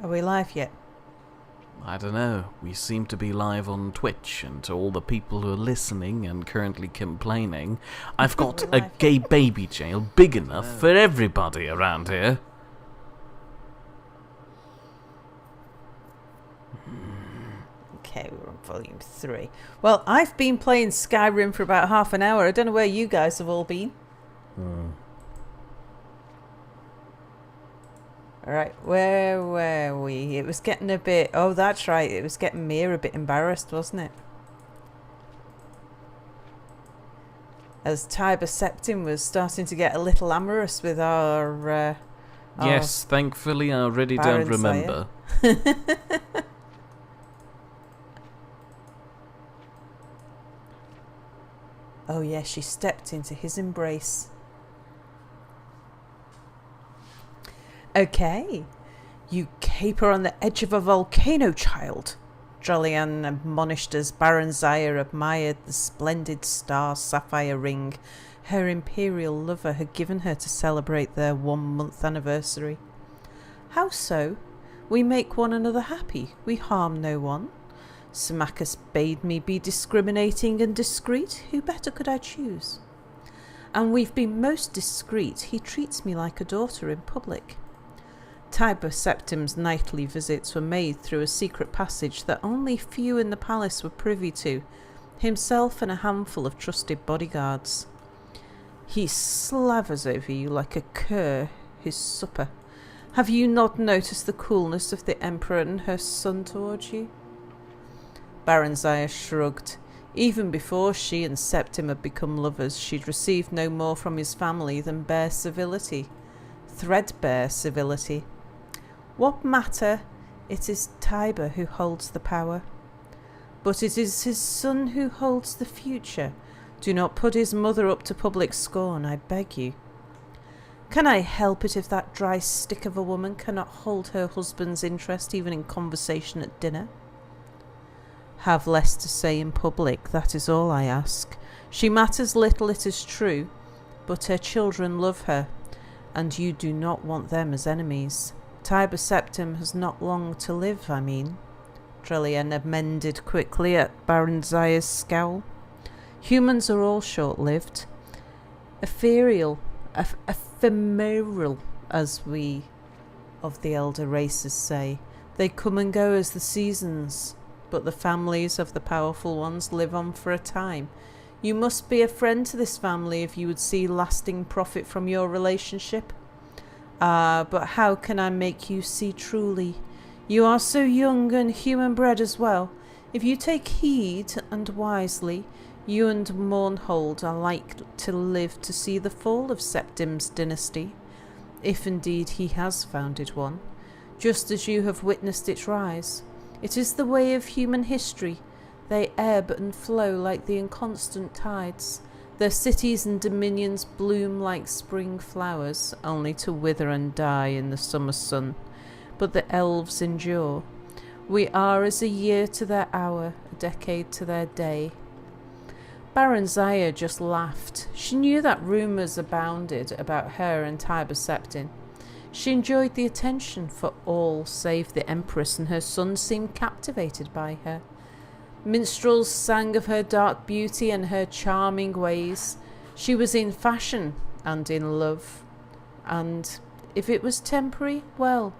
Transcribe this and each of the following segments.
Are we live yet? I don't know. We seem to be live on Twitch, and to all the people who are listening and currently complaining, I've got a gay baby jail big enough for everybody around here. Okay, we're on volume 3. Well, I've been playing Skyrim for about half an hour. I don't know where you guys have all been. Alright, where were we? It was getting a bit... Oh, that's right. It was getting me a bit embarrassed, wasn't it? As Tiber Septim was starting to get a little amorous with our yes, thankfully I already don't remember. Oh yeah, she stepped into his embrace. Okay, you caper on the edge of a volcano, child. Drolian admonished as Baron Zaya admired the splendid star sapphire ring her imperial lover had given her to celebrate their 1-month anniversary. How so? We make one another happy, we harm no one. Symmachus bade me be discriminating and discreet, who better could I choose? And we've been most discreet, he treats me like a daughter in public. Tiber Septim's nightly visits were made through a secret passage that only few in the palace were privy to, himself and a handful of trusted bodyguards. He slavers over you like a cur his supper. Have you not noticed the coolness of the Emperor and her son towards you? Baron Zaya shrugged. Even before she and Septim had become lovers, she'd received no more from his family than bare civility. Threadbare civility. What matter? It is Tiber who holds the power. But it is his son who holds the future. Do not put his mother up to public scorn, I beg you. Can I help it if that dry stick of a woman cannot hold her husband's interest even in conversation at dinner? Have less to say in public, that is all I ask. She matters little, it is true, but her children love her, and you do not want them as enemies. Tiber Septim has not long to live, I mean. Drolian amended quickly at Baron Zaya's scowl. Humans are all short-lived. Ephemeral, as we of the elder races say. They come and go as the seasons, but the families of the powerful ones live on for a time. You must be a friend to this family if you would see lasting profit from your relationship. But how can I make you see truly? You are so young and human-bred as well. If you take heed and wisely, you and Mournhold are like to live to see the fall of Septim's dynasty, if indeed he has founded one, just as you have witnessed its rise. It is the way of human history. They ebb and flow like the inconstant tides. Their cities and dominions bloom like spring flowers, only to wither and die in the summer sun. But the elves endure. We are as a year to their hour, a decade to their day. Baron Zaya just laughed. She knew that rumours abounded about her and Tiber Septim. She enjoyed the attention, for all save the Empress and her son seemed captivated by her. Minstrels sang of her dark beauty and her charming ways. She was in fashion and in love. And if it was temporary, well,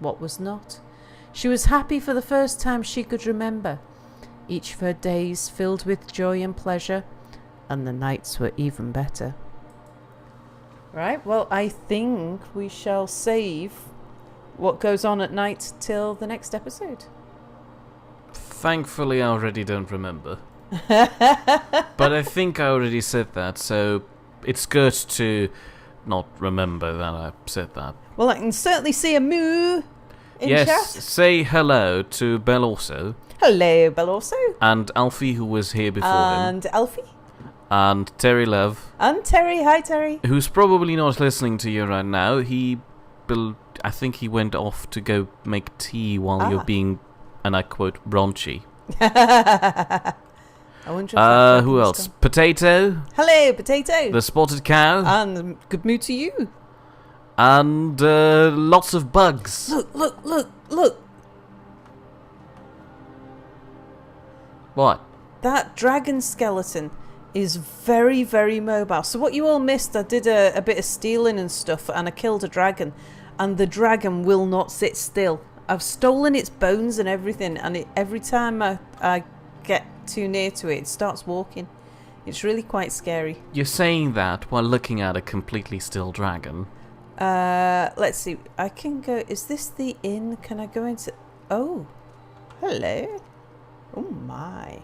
what was not? She was happy for the first time she could remember. Each of her days filled with joy and pleasure, and the nights were even better. Right, well, I think we shall save what goes on at night till the next episode. Thankfully, I already don't remember. But I think I already said that, so it's good to not remember that I said that. Well, I can certainly see a moo in chat. Yes, say hello to Bell also. Hello, Bell also. And Alfie, who was here before him. And Alfie. And Terry Love. And Terry. Hi, Terry. Who's probably not listening to you right now. I think he went off to go make tea while you're being, and I quote, raunchy. I wonder who else? Potato. Hello, Potato. The Spotted Cow. And good mood to you. And lots of bugs. Look. Look. What? That dragon skeleton is very, very mobile. So what you all missed, I did a bit of stealing and stuff, and I killed a dragon. And the dragon will not sit still. I've stolen its bones and everything, and every time I get too near to it, it starts walking. It's really quite scary. You're saying that while looking at a completely still dragon. Let's see. I can go... Is this the inn? Can I go into... Oh. Hello. Oh my.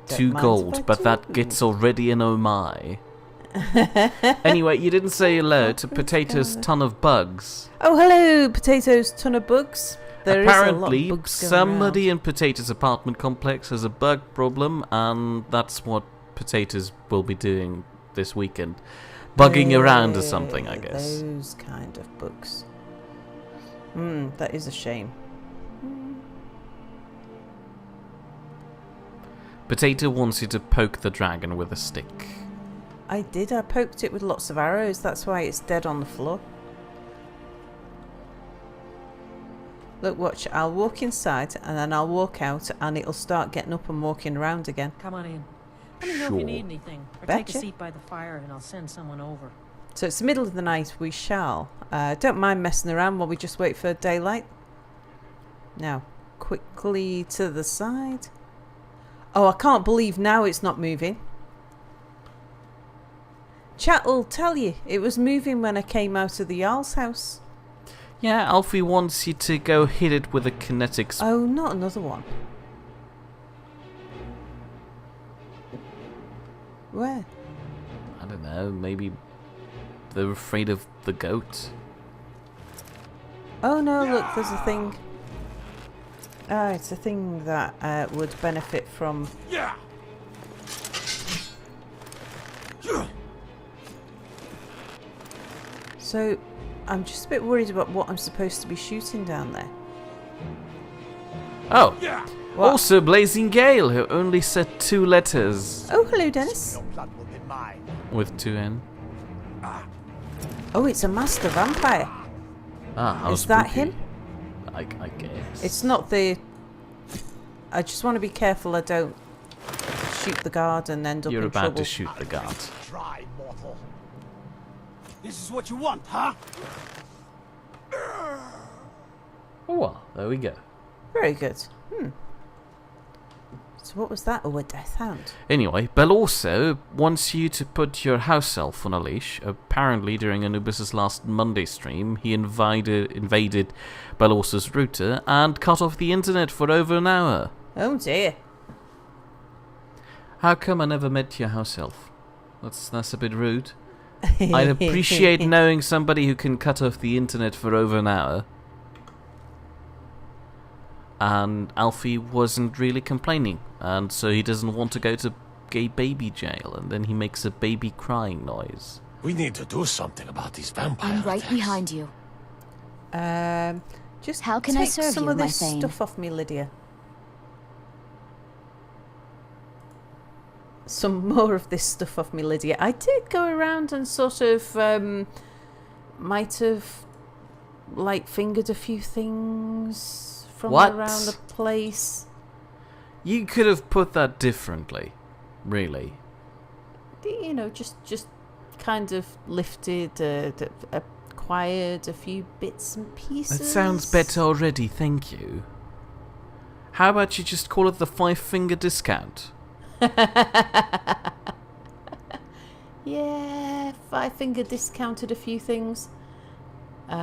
Don't 2 mind gold, if I but that do. gets already an oh my. Anyway, you didn't say hello to Potato's ton of bugs. Oh, hello, Potato's ton of bugs. There Apparently, is a lot of bugs going somebody around. in Potato's apartment complex has a bug problem, and that's what Potatoes will be doing this weekend. Bugging around or something, I guess. Those kind of bugs. That is a shame. Potato wants you to poke the dragon with a stick. I did. I poked it with lots of arrows. That's why it's dead on the floor. Look, watch. I'll walk inside and then I'll walk out and it'll start getting up and walking around again. Come on in. Let me know if you need anything. Or take Betcha. a seat by the fire and I'll send someone over. So it's the middle of the night. We shall. Don't mind messing around while we just wait for daylight. Now, quickly to the side. Oh, I can't believe now it's not moving. Chat will tell you. It was moving when I came out of the Jarl's house. Yeah, Alfie wants you to go hit it with a kinetic Oh, not another one. Where? I don't know, maybe they're afraid of the goat. Oh no, look, there's a thing. Ah, it's a thing that would benefit from... So, I'm just a bit worried about what I'm supposed to be shooting down there. Oh, What? also Blazing Gale, who only said 2 letters Oh, hello, Dennis. with 2 N. Oh, it's a master vampire. Ah, how Is that spooky. him? I guess. It's not the... I just want to be careful I don't shoot the guard and end up You're in about trouble. to shoot the guard. Try, mortal. This is what you want, huh? Oh well, there we go. Very good. So what was that? Oh, a death hound. Anyway, Bell also wants you to put your house elf on a leash. Apparently, during Anubis' last Monday stream, he invaded Belorsa's router and cut off the internet for over an hour. Oh dear. How come I never met your house elf? That's a bit rude. I'd appreciate knowing somebody who can cut off the internet for over an hour. And Alfie wasn't really complaining, and so he doesn't want to go to gay baby jail, and then he makes a baby crying noise. We need to do something about these vampire I'm right attacks. behind you. Just How can I take serve some you, of my this thane? stuff off me, Lydia. Some more of this stuff off me, Lydia. I did go around and sort of might have like fingered a few things from What? around the place. You could have put that differently, really. You know, just kind of lifted, acquired a few bits and pieces. That sounds better already, thank you. How about you just call it the 5-finger discount? Yeah, 5-finger discounted a few things. You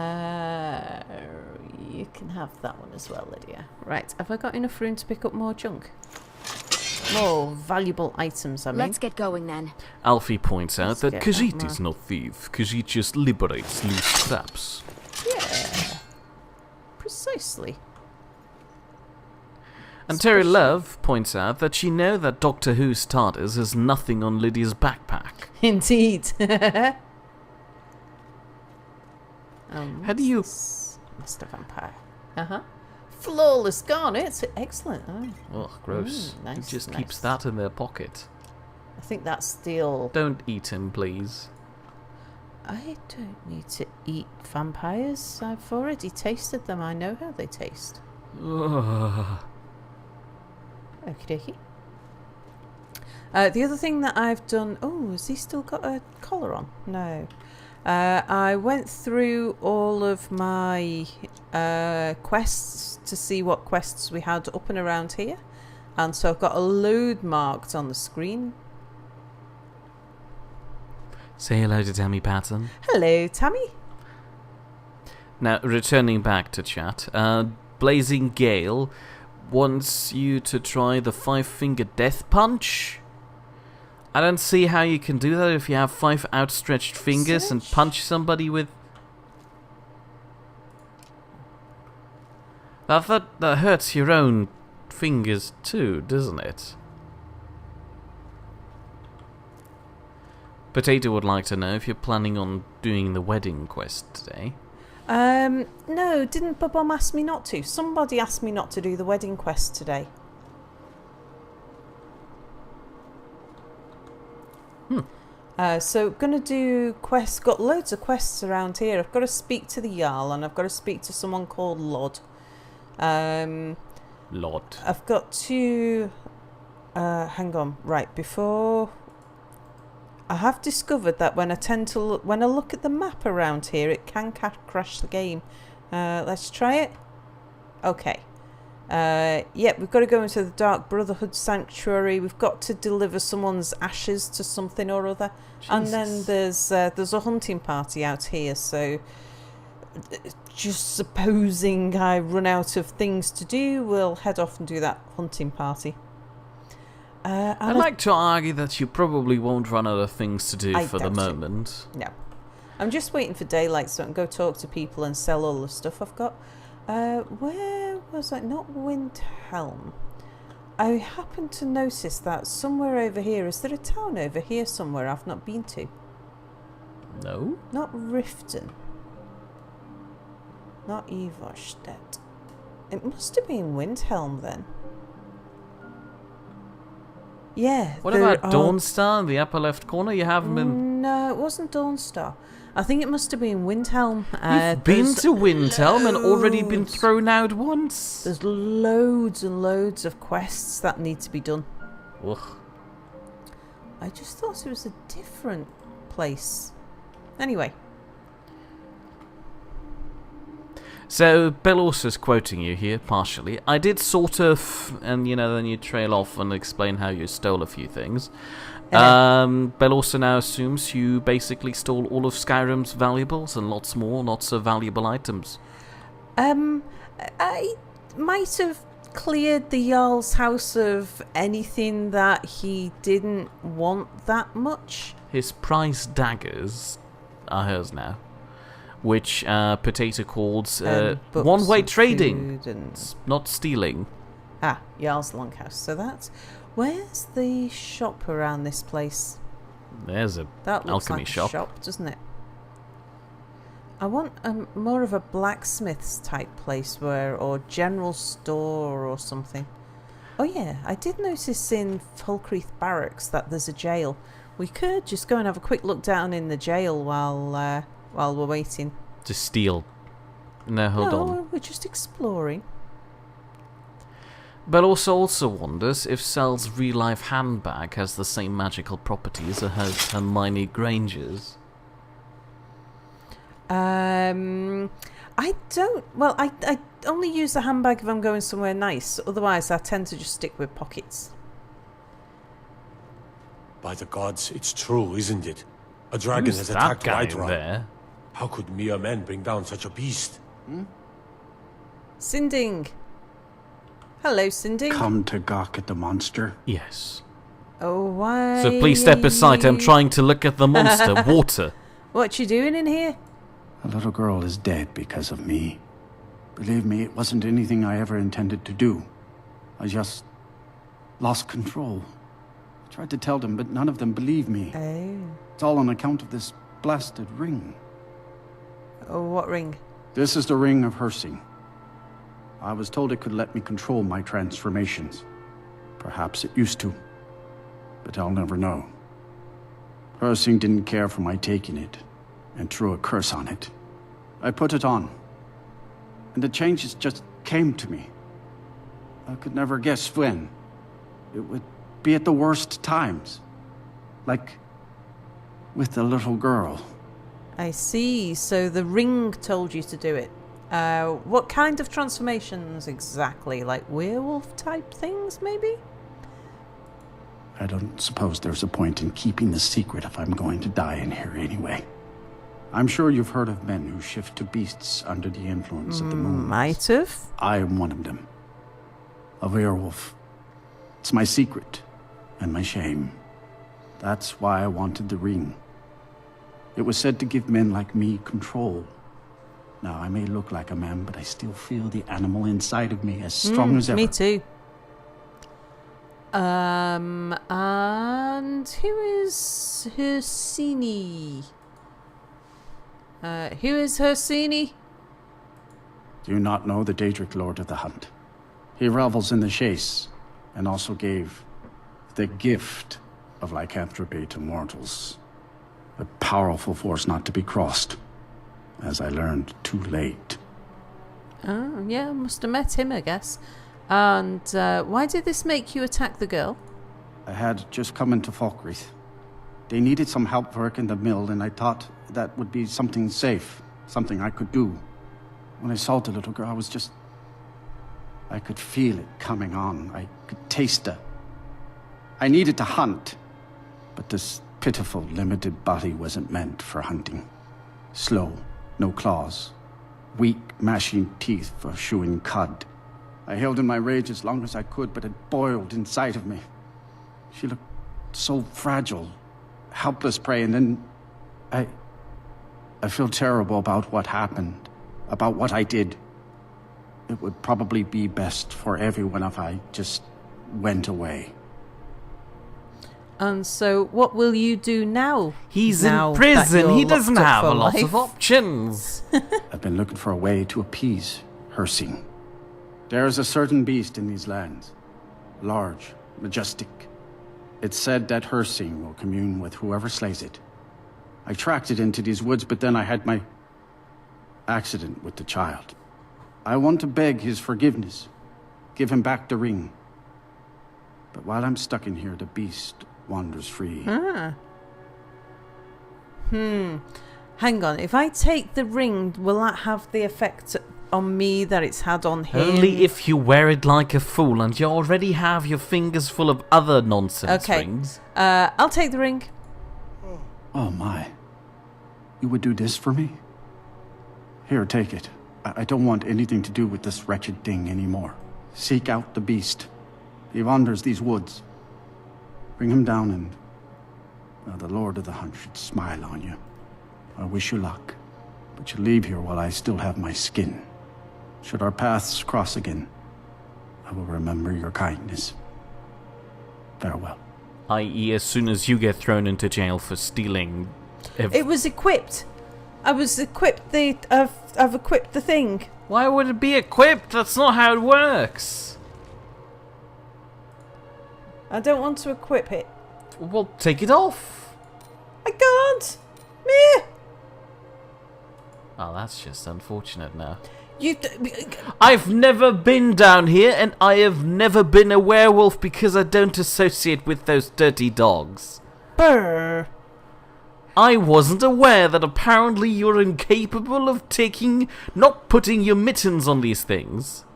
can have that one as well, Lydia. Right, have I got enough room to pick up more junk? More valuable items, I mean. Let's get going then. Alfie points out Let's that get Khajiit armour. is not thief. Khajiit just liberates loose scraps. Yeah, precisely. And Terry Especially- Love points out that she knows that Doctor Who's TARDIS has nothing on Lydia's backpack. Indeed. How do you... Master Vampire. Flawless garnet. Excellent. Oh, Oh, gross. nice, Who just nice. keeps that in their pocket? I think that's steel. Don't eat him, please. I don't need to eat vampires. I've already tasted them. I know how they taste. Ugh. Okie dokie. The other thing that I've done... Oh, has he still got a collar on? No. I went through all of my quests to see what quests we had up and around here. And so I've got a load marked on the screen. Say hello to Tammy Patton. Hello, Tammy. Now, returning back to chat, Blazing Gale wants you to try the 5-finger death punch. I don't see how you can do that if you have 5 outstretched fingers and punch somebody with... That hurts your own fingers too, doesn't it? Potato would like to know if you're planning on doing the wedding quest today. No, didn't Bob-Omb ask me not to? Somebody asked me not to do the wedding quest today. So gonna do quests. Got loads of quests around here. I've got to speak to the Jarl and I've got to speak to someone called Lod. Lord. I've got to... hang on. Right, before... I have discovered that when I look at the map around here, it can crash the game. Let's try it. Okay. Yeah, we've got to go into the Dark Brotherhood Sanctuary. We've got to deliver someone's ashes to something or other. Jesus. And then there's a hunting party out here. So, just supposing I run out of things to do, we'll head off and do that hunting party. I'd like to argue that you probably won't run out of things to do for the moment. No. I'm just waiting for daylight so I can go talk to people and sell all the stuff I've got. Where was I? Not Windhelm. I happened to notice that somewhere over here. Is there a town over here somewhere I've not been to? No. Not Riften. Not Ivarstedt. It must have been Windhelm then. Yeah. What about Dawnstar in the upper left corner? You haven't been... No, it wasn't Dawnstar. I think it must have been Windhelm. You've been to Windhelm and already been thrown out once? There's loads and loads of quests that need to be done. Ugh. I just thought it was a different place. Anyway. So, Belos quoting you here, partially. I did sort of, and then you trail off and explain how you stole a few things. Belos now assumes you basically stole all of Skyrim's valuables and lots more, lots of valuable items. I might have cleared the Jarl's house of anything that he didn't want that much. His prized daggers are hers now. Which Potato calls one-way trading, not stealing. Ah, Jarl's Longhouse. So that's... Where's the shop around this place? There's a that looks alchemy like shop. A shop, doesn't it? I want more of a blacksmith's type place or general store or something. Oh yeah, I did notice in Falkreath Barracks that there's a jail. We could just go and have a quick look down in the jail while we're waiting. To steal. No, hold on. No, we're just exploring. Belos also wonders if Sel's real-life handbag has the same magical properties as Hermione Granger's. I don't... Well, I only use the handbag if I'm going somewhere nice. Otherwise, I tend to just stick with pockets. By the gods, it's true, isn't it? A dragon has attacked Whiterun. There? How could mere men bring down such a beast? Sinding. Hello, Sinding. Come to gawk at the monster? Yes. Oh, why? So please step aside. I'm trying to look at the monster. Water. What you doing in here? A little girl is dead because of me. Believe me, it wasn't anything I ever intended to do. I just lost control. I tried to tell them, but none of them believed me. Oh. It's all on account of this blasted ring. Oh, what ring? This is the Ring of Hersing. I was told it could let me control my transformations. Perhaps it used to, but I'll never know. Hersing didn't care for my taking it. and threw a curse on it. I put it on, and the changes just came to me. I could never guess when. It would be at the worst times. Like with the little girl. I see. So the ring told you to do it. What kind of transformations exactly? Like werewolf type things, maybe? I don't suppose there's a point in keeping the secret if I'm going to die in here anyway. I'm sure you've heard of men who shift to beasts under the influence of the moon. Might have. I am one of them. A werewolf. It's my secret and my shame. That's why I wanted the ring. It was said to give men like me control. Now, I may look like a man, but I still feel the animal inside of me as strong as ever. Me too. And who is Hersini? Who is Hersini? Do you not know the Daedric Lord of the Hunt? He revels in the chase, and also gave the gift of lycanthropy to mortals. A powerful force not to be crossed, as I learned too late. Oh, yeah, must have met him, I guess. And why did this make you attack the girl? I had just come into Falkreath. They needed some help work in the mill, and I thought that would be something safe, something I could do. When I saw the little girl, I could feel it coming on. I could taste it. I needed to hunt, but this pitiful, limited body wasn't meant for hunting. Slow, no claws, weak, mashing teeth for chewing cud. I held in my rage as long as I could, but it boiled inside of me. She looked so fragile, helpless prey, and then I feel terrible about what happened, about what I did. It would probably be best for everyone if I just went away. And so what will you do now? He's in prison. He doesn't have a lot of options. I've been looking for a way to appease Hersing. There is a certain beast in these lands. Large, majestic. It's said that Hersing will commune with whoever slays it. I tracked it into these woods, but then I had my accident with the child. I want to beg his forgiveness. Give him back the ring. But while I'm stuck in here, the beast wanders free. Hang on. If I take the ring, will that have the effect on me that it's had on him? Only if you wear it like a fool and you already have your fingers full of other nonsense rings. I'll take the ring. Oh my. You would do this for me? Here, take it. I don't want anything to do with this wretched thing anymore. Seek out the beast. He wanders these woods. Bring him down and the Lord of the Hunt should smile on you. I wish you luck, but you leave here while I still have my skin. Should our paths cross again, I will remember your kindness. Farewell. I.e., as soon as you get thrown into jail for stealing... It was equipped. I've equipped the thing. Why would it be equipped? That's not how it works. I don't want to equip it. Well, take it off. I can't. Meh. Oh, that's just unfortunate now. I've never been down here, and I have never been a werewolf because I don't associate with those dirty dogs. Brr. I wasn't aware that apparently you're incapable of not putting your mittens on these things.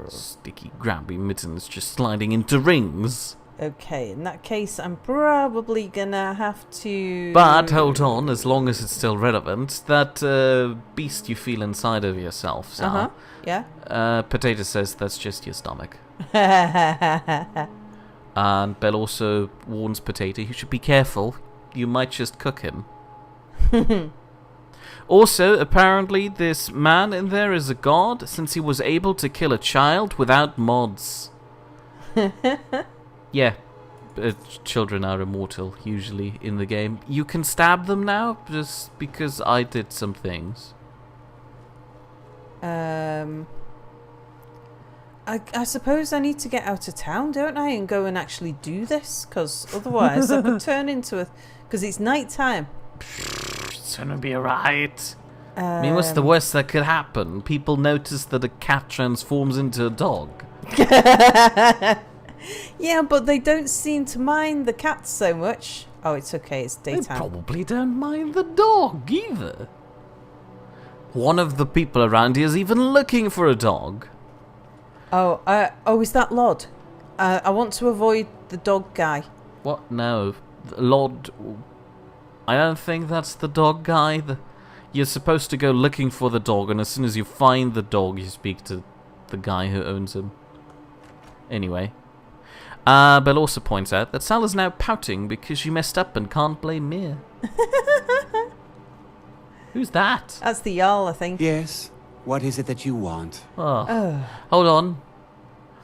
Sticky, grabby mittens just sliding into rings. Okay, in that case, I'm probably gonna have to... But hold on, as long as it's still relevant, that beast you feel inside of yourself, Sal. Yeah. Potato says that's just your stomach. And Belle also warns Potato he should be careful. You might just cook him. Also, apparently, this man in there is a god since he was able to kill a child without mods. Yeah, children are immortal, usually, in the game. You can stab them now, just because I did some things. I suppose I need to get out of town, don't I, and go and actually do this? Because otherwise I could turn into a... Because it's night time. It's gonna be alright. I mean, what's the worst that could happen? People notice that a cat transforms into a dog. Yeah, but they don't seem to mind the cats so much. Oh, it's okay, it's They daytime. probably don't mind the dog either. One of the people around here is even looking for a dog. Oh, is that Lod? I want to avoid the dog guy. What? No. Lord... I don't think that's the dog guy. You're supposed to go looking for the dog, and as soon as you find the dog, you speak to the guy who owns him. Anyway. Bell also points out that Sal is now pouting because she messed up and can't blame Mia. Who's that? That's the Jarl, I think. Yes. What is it that you want? Oh. Hold on.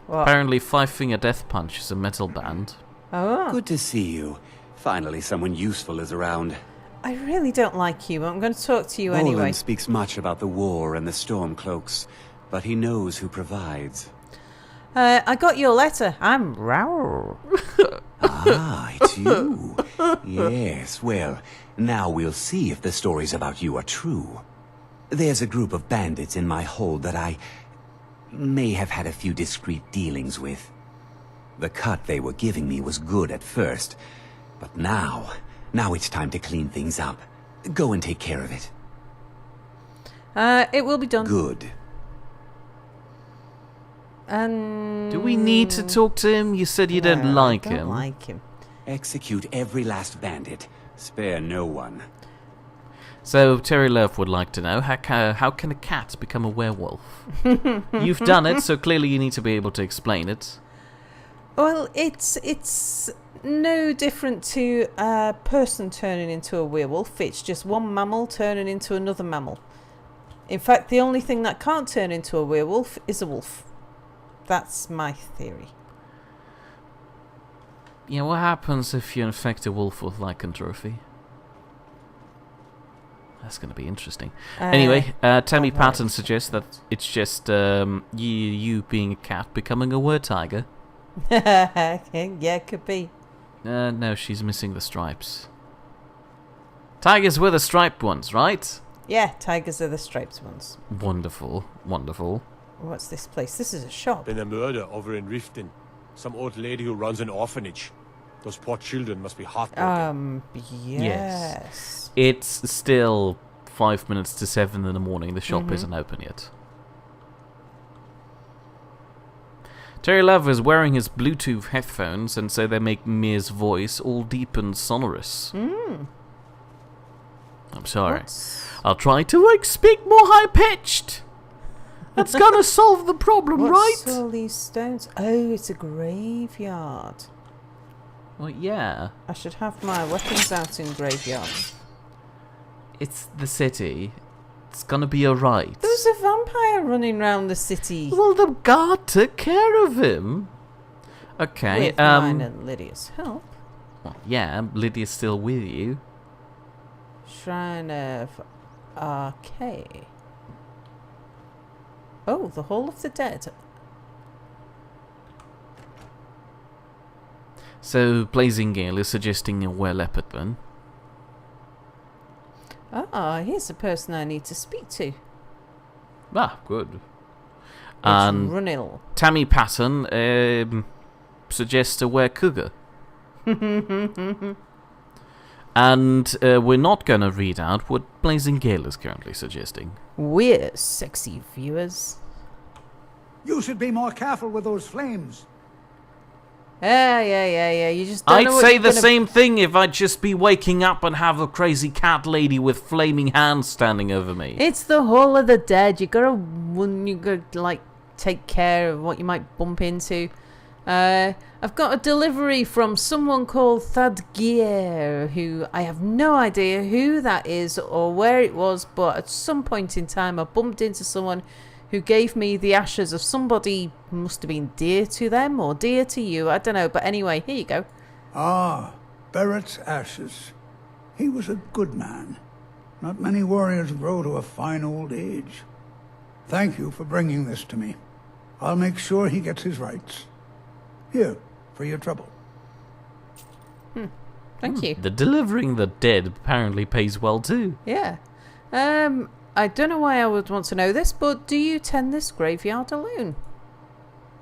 What? Apparently Five Finger Death Punch is a metal band. Oh. Good to see you. Finally, someone useful is around. I really don't like you. I'm going to talk to you Roland anyway. speaks much about the war and the Stormcloaks, but he knows who provides. I got your letter. I'm Raoul. Ah, it's you. Yes, well, now we'll see if the stories about you are true. There's a group of bandits in my hold that I may have had a few discreet dealings with. The cut they were giving me was good at first, but now it's time to clean things up. Go and take care of it. It will be done. Good. Do we need to talk to him? You said you don't like I don't him. like him. Execute every last bandit. Spare no one. So, Terry Love would like to know, how can a cat become a werewolf? You've done it, so clearly you need to be able to explain it. Well, it's no different to a person turning into a werewolf. It's just one mammal turning into another mammal. In fact, the only thing that can't turn into a werewolf is a wolf. That's my theory. Yeah, what happens if you infect a wolf with lycanthropy? That's going to be interesting. Anyway, Tammy Patton suggests that it's just you being a cat becoming a word tiger. Yeah, could be. No, she's missing the stripes. Tigers were the striped ones, right? Yeah, tigers are the striped ones. Wonderful, wonderful. What's this place? This is a shop. Been a murder over in Riften. Some old lady who runs an orphanage. Those poor children must be heartbroken. Yes. It's still 5 minutes to 7 in the morning. The shop isn't open yet. Terry Love is wearing his Bluetooth headphones, and so they make Mia's voice all deep and sonorous. I'm sorry. I'll try to speak more high-pitched. That's gonna solve the problem, What's right? all these stones? Oh, it's a graveyard. Well, yeah. I should have my weapons out in graveyards. It's the city. It's gonna be alright. There's a vampire running around the city. Well, the guard took care of him. Okay, With mine and Lydia's help. well, yeah, Lydia's still with you. Shrine of Arcade. Oh, the Hall of the Dead. So, Blazing Gale is suggesting a were-leopard then. Ah, here's the person I need to speak to. Ah, good. It's And Runil. Tammy Patton suggests a were-cougar. And we're not going to read out what Blazing Gale is currently suggesting. We're sexy viewers. You should be more careful with those flames. Yeah. You just don't know I'd what say you're the gonna... same thing if I'd just be waking up and have a crazy cat lady with flaming hands standing over me. It's the Hall of the Dead. You gotta like take care of what you might bump into. I've got a delivery from someone called Thadgier, who I have no idea who that is or where it was, but at some point in time I bumped into someone who gave me the ashes of somebody who must have been dear to them or dear to you. I don't know, but anyway, here you go. Ah, Barrett's ashes. He was a good man. Not many warriors grow to a fine old age. Thank you for bringing this to me. I'll make sure he gets his rights. Here, for your trouble. Thank you. The delivering the dead apparently pays well too. Yeah. I don't know why I would want to know this, but do you tend this graveyard alone?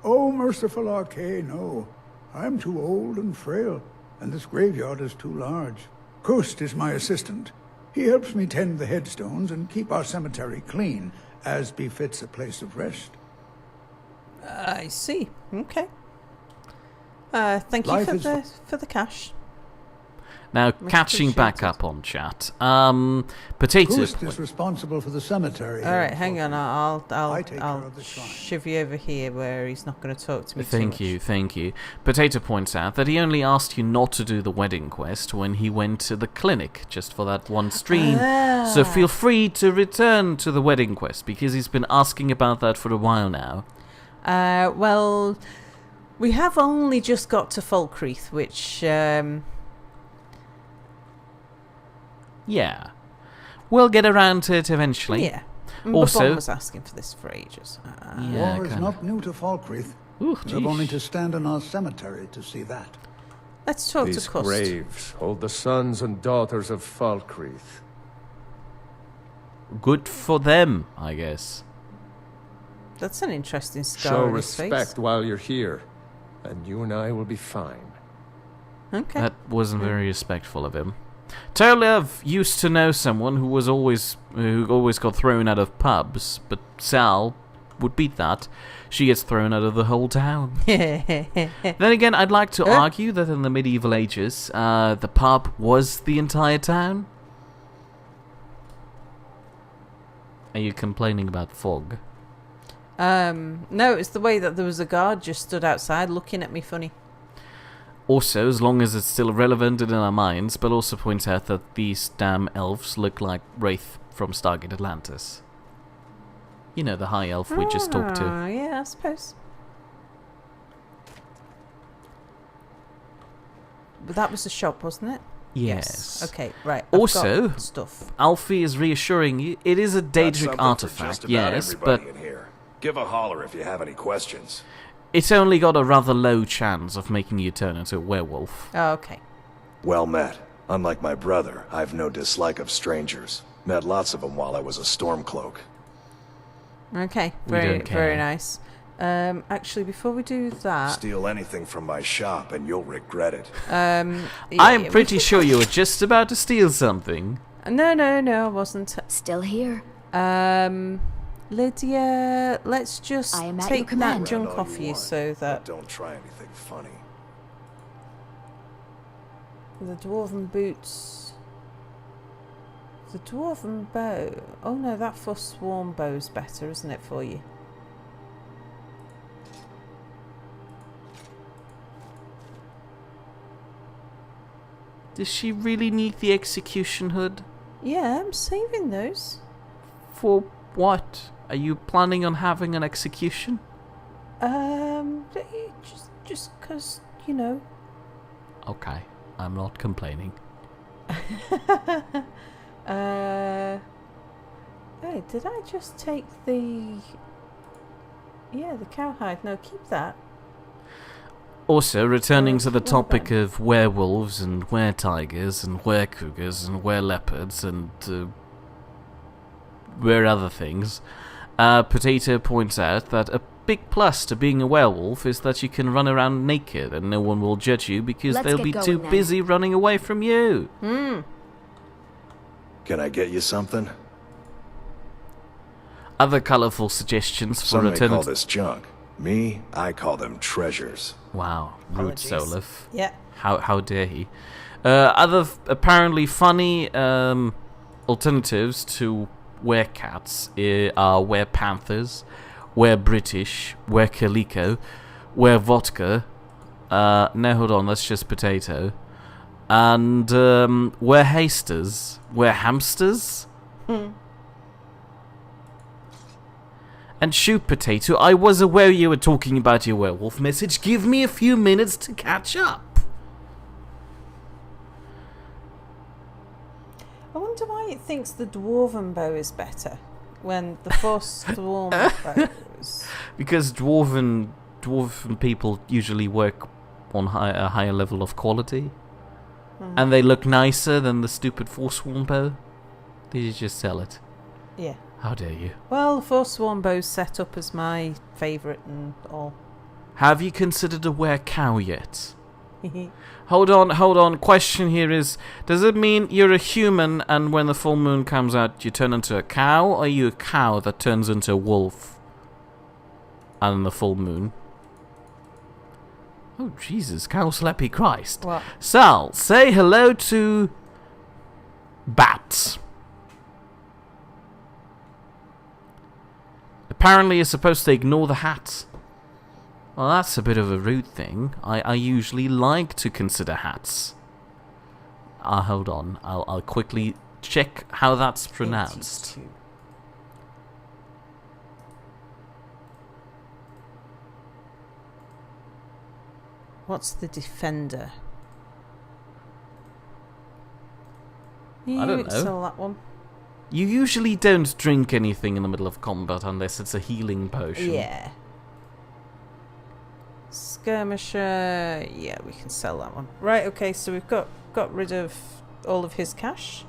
Oh, merciful Arcane, no. I'm too old and frail, and this graveyard is too large. Kust is my assistant. He helps me tend the headstones and keep our cemetery clean, as befits a place of rest. I see. Okay. Thank you Life for the cash. Now, Much catching back appreciated. up on chat. Potato. Kust is responsible for the cemetery. All here right, in hang on. Solstheim. I take care I'll of the shrine. shiv you over here where he's not going to talk to me too Thank much. you, thank you. Potato points out that he only asked you not to do the wedding quest when he went to the clinic, just for that one stream. So feel free to return to the wedding quest, because he's been asking about that for a while now. Well, we have only just got to Falkreath, which... Yeah. We'll get around to it eventually. Yeah. Also- Babon was asking for this for ages. Yeah, War is kinda. not new to Falkreath. Ooh, You have only geesh. to stand in our cemetery to see that. Let's talk These to Kust. graves hold the sons and daughters of Falkreath. Good for them, I guess. That's an interesting scar Show on his face. respect while you're here, and you and I will be fine. Okay. That wasn't very respectful of him. Tolev used to know someone who always got thrown out of pubs, but Sal would beat that. She gets thrown out of the whole town. Then again, I'd like to argue that in the medieval ages, the pub was the entire town. Are you complaining about fog? No, it's the way that there was a guard just stood outside looking at me funny. Also, as long as it's still relevant in our minds, but also points out that these damn elves look like Wraith from Stargate Atlantis. You know, the high elf we just talked to. Yeah, I suppose. But that was the shop, wasn't it? Yes. Okay, right. I've Also, got stuff. Alfie is reassuring you it is a Daedric artifact, yes, but in here. Give a holler if you have any questions. it's only got a rather low chance of making you turn into a werewolf. Oh, okay. Well met. Unlike my brother, I've no dislike of strangers. Met lots of them while I was a Stormcloak. Okay, We very, don't care. very nice. Actually, before we do that, Steal anything from my shop and you'll regret it. I'm pretty sure you were just about to steal something. No, I wasn't. Still here. Lydia, let's just I am at your take that command. junk Around all off you you want, so but that don't try anything funny. the dwarven boots, the dwarven bow. Oh no, that for swarm bow's better, isn't it, for you? Does she really need the execution hood? Yeah, I'm saving those. For what? Are you planning on having an execution? Just because, you know. Okay, I'm not complaining. Hey, did I just take the... Yeah, the cowhide. No, keep that. Also, returning to the well topic done. of werewolves and were-tigers and were-cougars and were-leopards and were-other things, Potato points out that a big plus to being a werewolf is that you can run around naked and no one will judge you because Let's they'll get be going too then. busy running away from you. Can I get you something? Other colourful suggestions for Some may returning call this junk. Me, I call them treasures. Wow, rude Apologies. Solif. Yeah. How dare he? Other apparently funny alternatives to werecats are werepanthers, werebritish, werecalico, werevodka. No, hold on, that's just potato. And werehasters, werehamsters. And shoot, Potato, I was aware you were talking about your werewolf message. Give me a few minutes to catch up. I wonder why it thinks the dwarven bow is better when the force swarm bows. Because dwarven people usually work on a higher level of quality. And they look nicer than the stupid Forsworn bow? Did you just sell it? Yeah. How dare you? Well, the Forsworn bow's set up as my favourite and all. Have you considered a were-cow yet? Hold on. Question here is, does it mean you're a human and when the full moon comes out you turn into a cow, or are you a cow that turns into a wolf on the full moon? Oh, Jesus, cow slappy Christ. What? Sal, say hello to bats. Apparently you're supposed to ignore the hat. Well, that's a bit of a rude thing. I usually like to consider hats. Hold on. I'll quickly check how that's pronounced. 82. What's the defender? I don't know. Sell that one. You usually don't drink anything in the middle of combat unless it's a healing potion. Yeah. Skirmisher. Yeah, we can sell that one. Right. Okay. So we've got rid of all of his cash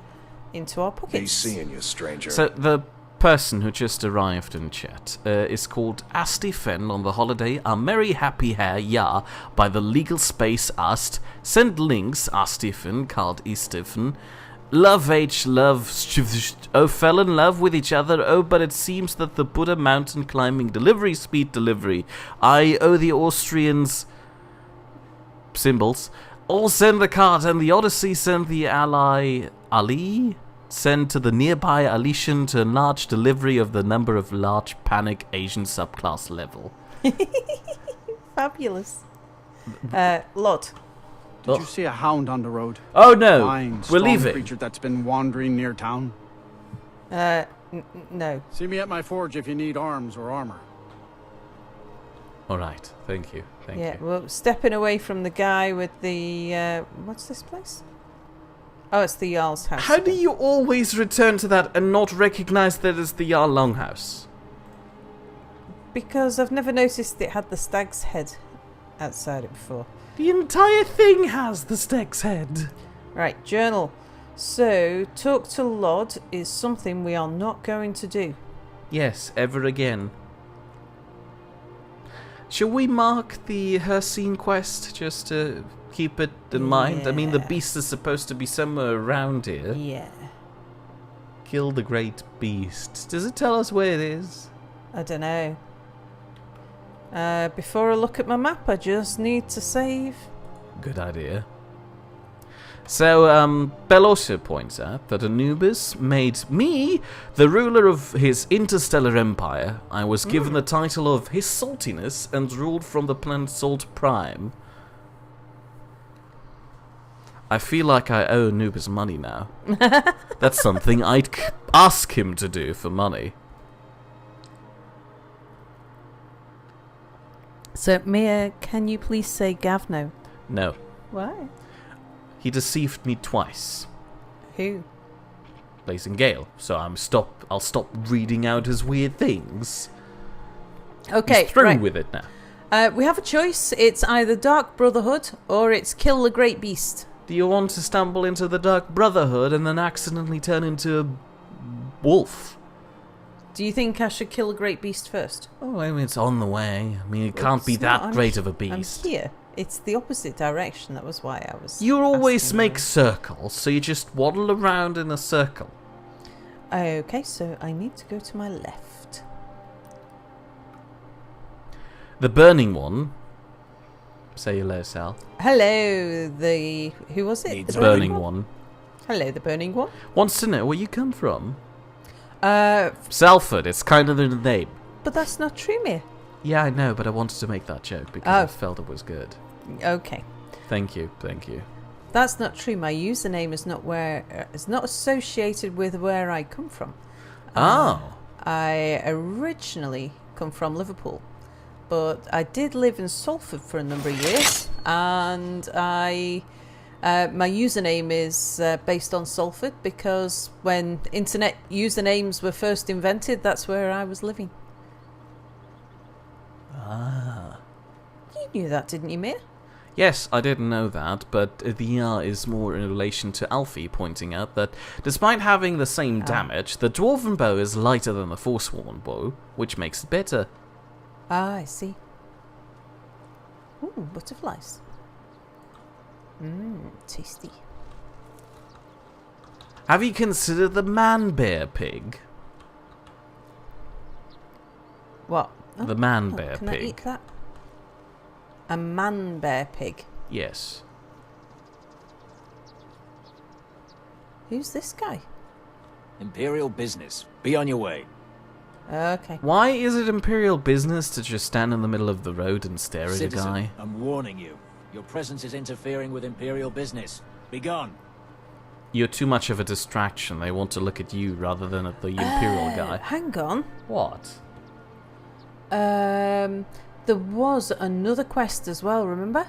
into our pockets. He's seeing you, stranger. So the person who just arrived in chat is called Asti Fen on the holiday A Merry Happy Hair Ya by the legal space Ast. Send links Asti Fen called Istifen. Love H love oh fell in love with each other. Oh, but it seems that the Buddha mountain climbing delivery speed delivery. I owe the Austrians symbols. All send the cart and the Odyssey send the ally Ali. Send to the nearby Alician to enlarge delivery of the number of large panic Asian subclass level. Fabulous. Lot. Did you see a hound on the road? Oh no, Fine, we're strong leaving. creature that's been wandering near town. No. See me at my forge if you need arms or armor. Alright, thank you. Thank Yeah, you. well, stepping away from the guy with the, what's this place? Oh, it's the Jarl's house. How do you always return to that and not recognize that it's the Jarl Longhouse? Because I've never noticed it had the stag's head outside it before. The entire thing has the Steg's head. Right, journal. So, talk to Lod is something we are not going to do. Yes, ever again. Shall we mark the Hercene quest just to keep it in mind? I mean, the beast is supposed to be somewhere around here. Yeah. Kill the great beast. Does it tell us where it is? I don't know. Before I look at my map, I just need to save. Good idea. So, Bell also points out that Anubis made me the ruler of his interstellar empire. I was given the title of His Saltiness and ruled from the planet Salt Prime. I feel like I owe Anubis money now. That's something I'd ask him to do for money. So, Mia, can you please say Gavno? No. Why? He deceived me twice. Who? Blazing Gale. So I'll stop reading out his weird things. Okay, He's through right. with it now. We have a choice. It's either Dark Brotherhood or it's Kill the Great Beast. Do you want to stumble into the Dark Brotherhood and then accidentally turn into a wolf? Do you think I should kill the Great Beast first? Oh, I mean, it's on the way. I mean, it can't be It's not. that great of a beast. I'm here. It's the opposite direction. That was why I was. You always asking make you. circles, so you just waddle around in a circle. Okay, so I need to go to my left. The burning one. Say hello, Sal. Hello, the who was it? The burning one. Hello, the burning one. Wants to know where you come from. But Salford. It's kind of the name. that's not true, Mia. Yeah, I know, but I wanted to make that joke because I felt it was good. Okay. Thank you, thank you. That's not true. My username is not associated with where I come from. I originally come from Liverpool, but I did live in Salford for a number of years, and my username is based on Salford because when internet usernames were first invented, that's where I was living. You knew that, didn't you, Mia? Yes, I didn't know that, but the is more in relation to Alfie pointing out that despite having the same damage, the Dwarven bow is lighter than the Forsworn bow, which makes it better. Ah, I see. Ooh, butterflies. Tasty. Have you considered the man-bear pig? What? The man-bear can pig. I eat that? A man-bear pig. Yes. Who's this guy? Imperial business. Be on your way. Okay. Why is it Imperial business to just stand in the middle of the road and stare at a Citizen, guy? I'm warning you. Your presence is interfering with Imperial business. Be gone. You're too much of a distraction. They want to look at you rather than at the Imperial guy. Hang on. What? There was another quest as well, remember?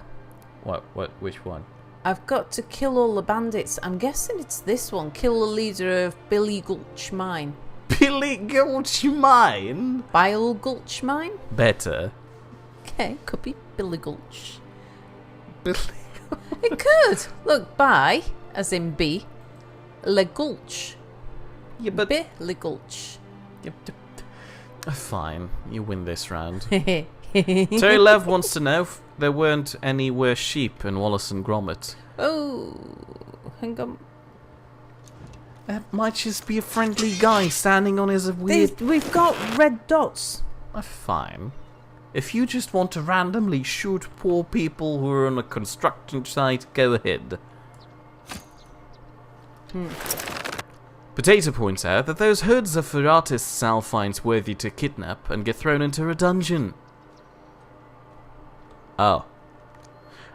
What, which one? I've got to kill all the bandits. I'm guessing it's this one. Kill the leader of Billy Gulch Mine. Billy Gulch Mine? Bile Gulch Mine? Better. Okay, could be Billy Gulch. Billy. It could. Look, by, as in B, Le Gulch. Yeah, but... Billy Gulch. Fine, you win this round. Terry Lev wants to know if there weren't any worse sheep in Wallace and Gromit. Oh, hang on. That might just be a friendly guy standing on his weird... We've got red dots. Fine. If you just want to randomly shoot poor people who are on a construction site, go ahead. Potato points out that those herds of Ferratis Sal finds worthy to kidnap and get thrown into a dungeon. Oh.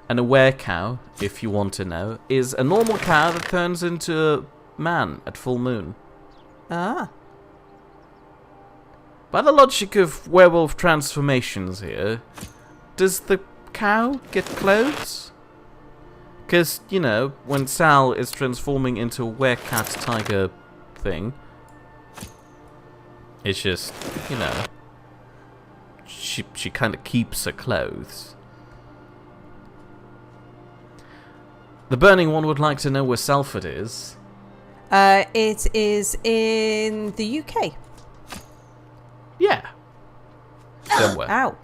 And a were-cow, if you want to know, is a normal cow that turns into a man at full moon. Ah. By the logic of werewolf transformations here, does the cow get clothes? Because, you know, when Sal is transforming into a were-cat tiger thing, it's just, you know, she kind of keeps her clothes. The Burning One would like to know where Salford is. It is in the UK. Yeah. Somewhere. Ow.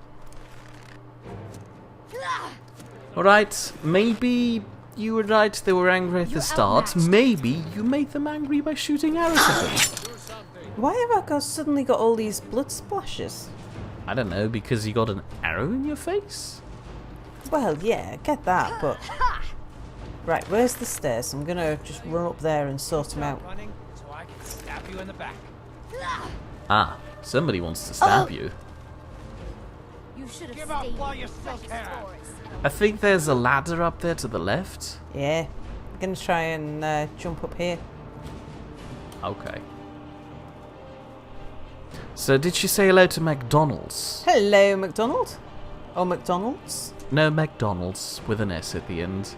Alright, maybe you were right, they were angry at the start. Maybe you made them angry by shooting arrows at them. Why have I suddenly got all these blood splashes? I don't know, because you got an arrow in your face? Well, yeah, I get that, but... Right, where's the stairs? I'm gonna just run up there and sort them out. So I can stab you in the back. Ah, somebody wants to stab you. You should have Give up stayed while in you the still precious can. forest. I think there's a ladder up there to the left. Yeah, I'm gonna try and jump up here. Okay. So did she say hello to McDonald's? Hello, McDonald. Or McDonald's. No, McDonald's with an S at the end.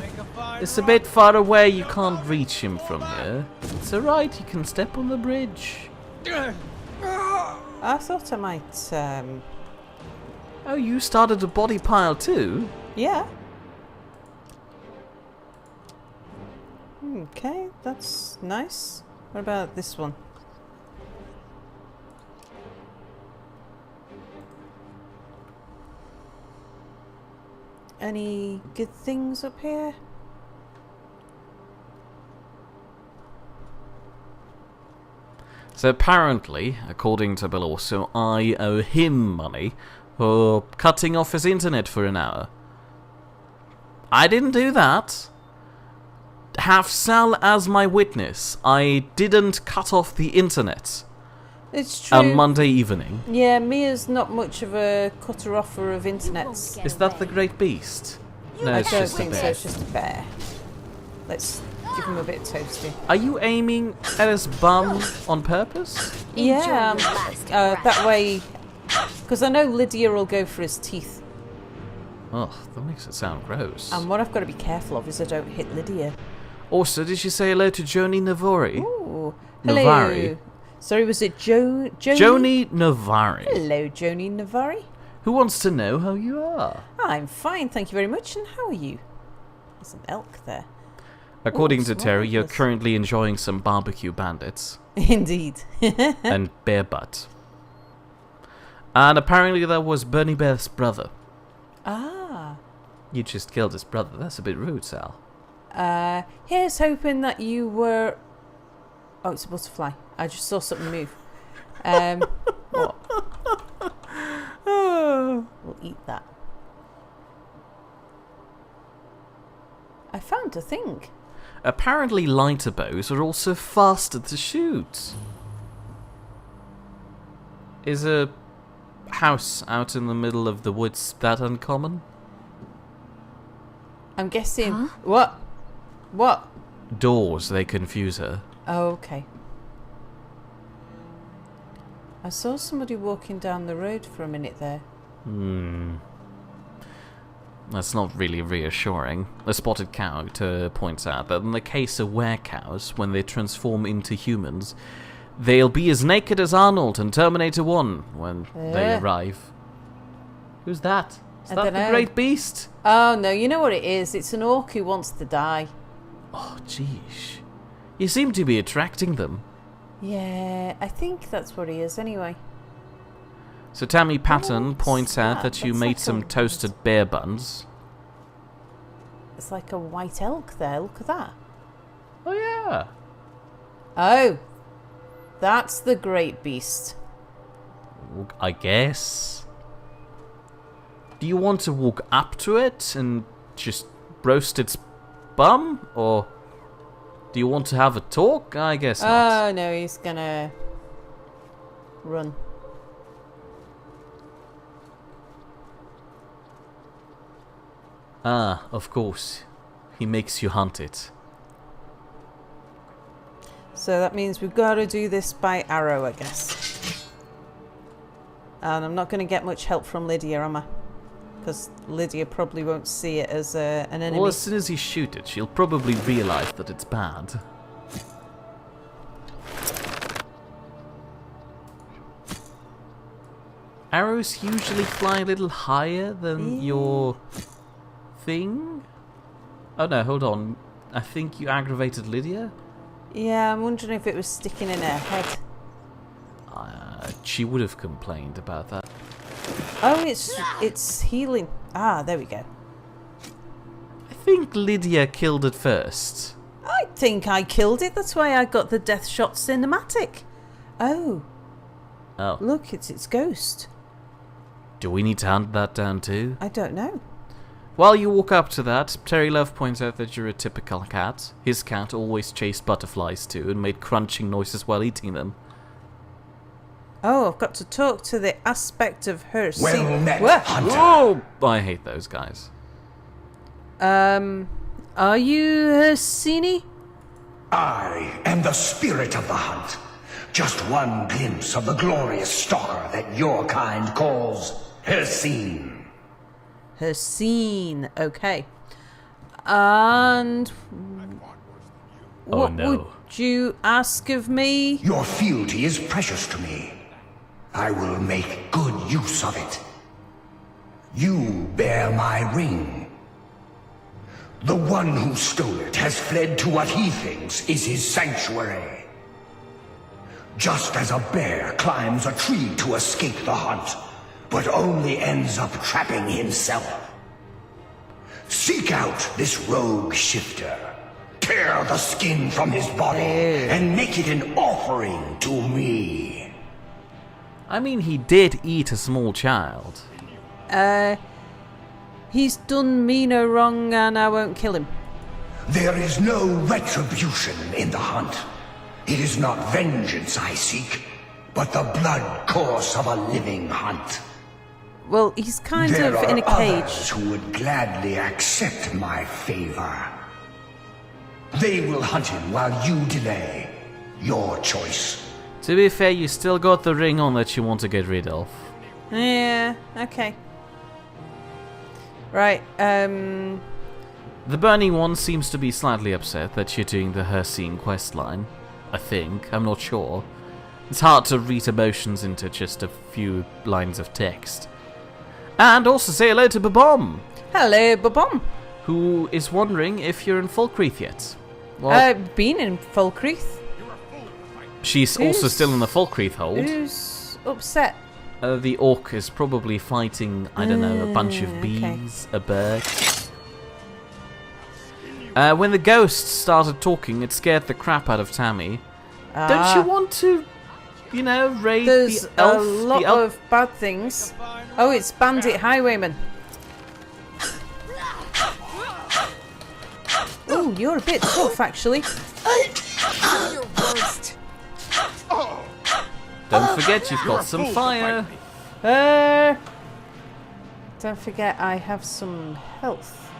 Make a fine It's a bit far away, you can't reach him from here. It's alright, you can step on the bridge. I thought I might, Oh, you started a body pile too? yeah. Okay, that's nice. What about this one? Any good things up here? So apparently, according to Bill also, I owe him money for cutting off his internet for an hour. I didn't do that. Have Sal as my witness. I didn't cut off the internet It's true. on Monday evening. Yeah, Mia's not much of a cutter-offer of internets. Is that the Great Beast? No, I it's don't just a think so, bear. it's just a bear. Let's give him a bit toasty. Are you aiming at his bum on purpose? Yeah, that way... Because I know Lydia will go for his teeth. Oh, that makes it sound gross. And what I've got to be careful of is I don't hit Lydia. Also, did you say hello to Joni Navari? Ooh. Hello. Navari. Sorry, was it Joni? Joni Navari. Hello, Joni Navari. Who wants to know how you are? I'm fine, thank you very much. And how are you? There's an elk there. According Ooh, to Terry, you're marvelous. currently enjoying some barbecue bandits. Indeed. And bear butt. And apparently that was Bernie Bear's brother. Ah. You just killed his brother. That's a bit rude, Sal. Here's hoping that you were... Oh, it's a butterfly. I just saw something move. What? We'll eat that. I found a thing. Apparently lighter bows are also faster to shoot. Is a house out in the middle of the woods that uncommon? I'm guessing... Huh? What? What? Doors, they confuse her. Oh, okay. I saw somebody walking down the road for a minute there. That's not really reassuring. The spotted cow points out that in the case of werecows, when they transform into humans, they'll be as naked as Arnold in Terminator 1 when they arrive. Who's that? Is I that the dunno. great beast? Oh, no, you know what it is? It's an orc who wants to die. Oh, jeez. You seem to be attracting them. Yeah, I think that's what he is anyway. So Tammy Patton What's points out that? that you That's made like some a- toasted bear buns. It's like a white elk there. Look at that. Oh, yeah. Oh, that's the great beast. I guess. Do you want to walk up to it and just roast its bum? Or do you want to have a talk? I guess not. Oh, no, he's gonna run. Ah, of course. He makes you hunt it. So that means we've got to do this by arrow, I guess. And I'm not going to get much help from Lydia, am I? Because Lydia probably won't see it as an enemy. Well, as soon as you shoot it, she'll probably realise that it's bad. Arrows usually fly a little higher than your thing? Oh no, hold on. I think you aggravated Lydia? Yeah, I'm wondering if it was sticking in her head. She would have complained about that. Oh, it's healing. Ah, there we go. I think Lydia killed it first. I think I killed it. That's why I got the death shot cinematic. Oh, Oh. look, it's its ghost. Do we need to hunt that down too? I don't know. While you walk up to that, Terry Love points out that you're a typical cat. His cat always chased butterflies too and made crunching noises while eating them. Oh, I've got to talk to the aspect of her. Well met, What? hunter. Oh, I hate those guys. Are you Hersini? I am the spirit of the hunt. Just one glimpse of the glorious stalker that your kind calls Hersine. Hersine, okay. And Oh, what no. would you ask of me? Your fealty is precious to me. I will make good use of it. You bear my ring. The one who stole it has fled to what he thinks is his sanctuary. Just as a bear climbs a tree to escape the hunt, but only ends up trapping himself. Seek out this rogue shifter. Tear the skin from his body and make it an offering to me. I mean, he did eat a small child. He's done me no wrong and I won't kill him. There is no retribution in the hunt. It is not vengeance I seek, but the blood course of a living hunt. Well, he's kind There of are in a others cage. who would gladly accept my favor. They will hunt him while you delay. Your choice. To be fair, you still got the ring on that you want to get rid of. Yeah, okay. Right, The burning one seems to be slightly upset that you're doing the Hersine questline. I think. I'm not sure. It's hard to read emotions into just a few lines of text. And also say hello to Babom, Hello, Babom. who is wondering if you're in Falkreath yet. Well, I've been in Falkreath. she's also still in the Falkreath hold. Who's upset? The orc is probably fighting, I don't know, a bunch of bees, a bird. When the ghost started talking, it scared the crap out of Tammy. Don't you want to, you know, raid There's the elf? a lot of bad things. Oh, it's Bandit Highwayman. Oh, you're a bit tough, actually. Your worst. Don't forget you've got some fire. Don't forget I have some health.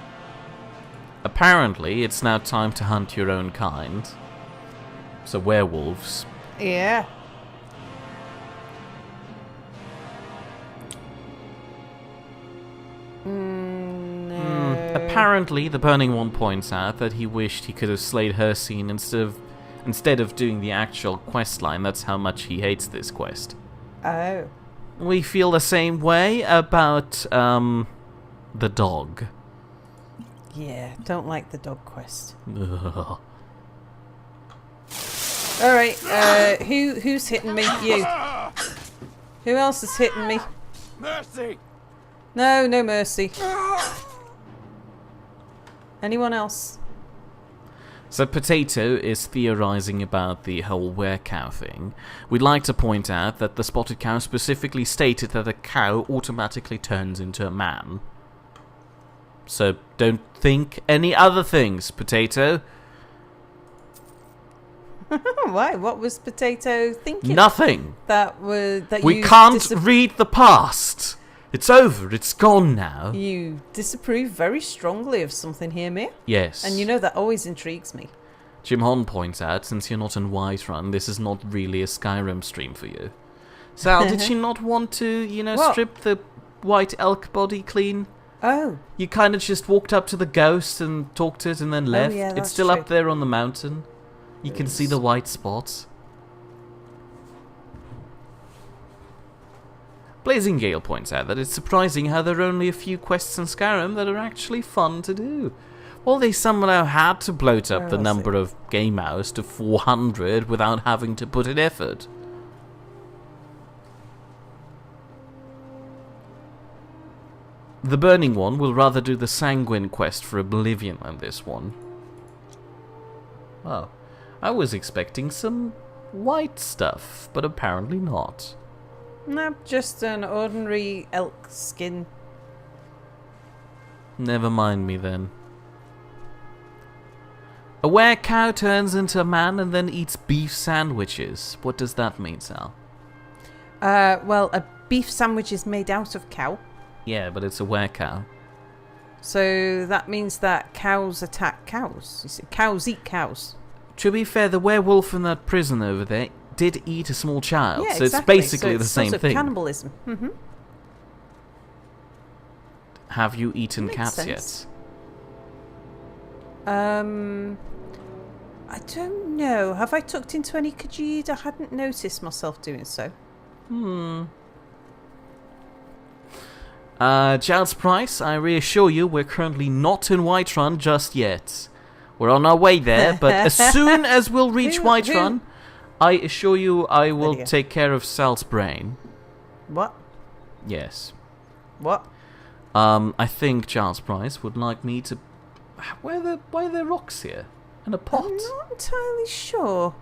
Apparently, it's now time to hunt your own kind. So werewolves. Yeah. No. Apparently, the Burning One points out that he wished he could have slayed Hercene instead of doing the actual quest line. That's how much he hates this quest. Oh. We feel the same way about the dog. Yeah, don't like the dog quest. Ugh. Alright, who's hitting me? You. Who else is hitting me? Mercy! No, no mercy. Anyone else? So Potato is theorizing about the whole were-cow thing. We'd like to point out that the spotted cow specifically stated that a cow automatically turns into a man. So don't think any other things, Potato. Why? What was Potato thinking? Nothing. We can't read the past. It's over. It's gone now. You disapprove very strongly of something here, Mia. Yes. And you know that always intrigues me. Jim Hon points out, since you're not in Whiterun, this is not really a Skyrim stream for you. Sal, did she not want to, you know, What? strip the white elk body clean? Oh. You kind of just walked up to the ghost and talked to it and then left. yeah, It's that's still true. up there on the mountain. You can see the white spots. Blazing Gale points out that it's surprising how there are only a few quests in Skyrim that are actually fun to do. Well, they somehow had to bloat up the number of game hours to 400 without having to put in effort. The Burning One will rather do the Sanguine quest for Oblivion than this one. Oh, I was expecting some white stuff, but apparently not. No, just an ordinary elk skin. Never mind me then. A were-cow turns into a man and then eats beef sandwiches. What does that mean, Sal? Well, a beef sandwich is made out of cow. Yeah, but it's a were-cow. So that means that cows attack cows. You see, cows eat cows. To be fair, the werewolf in that prison over there did eat a small child, Yeah, so exactly. it's basically the same sort of thing. Cannibalism. Mm-hmm. Have you eaten Makes cats sense. yet? I don't know. Have I tucked into any Khajiit? I hadn't noticed myself doing so. Child's Price, I reassure you, we're currently not in Whiterun just yet. We're on our way there, but as soon as we'll reach Whiterun, I assure you I will Lydia. take care of Sal's brain. What? Yes. What? I think Child's Price would like me to... Why are there rocks here? And a pot? I'm not entirely sure.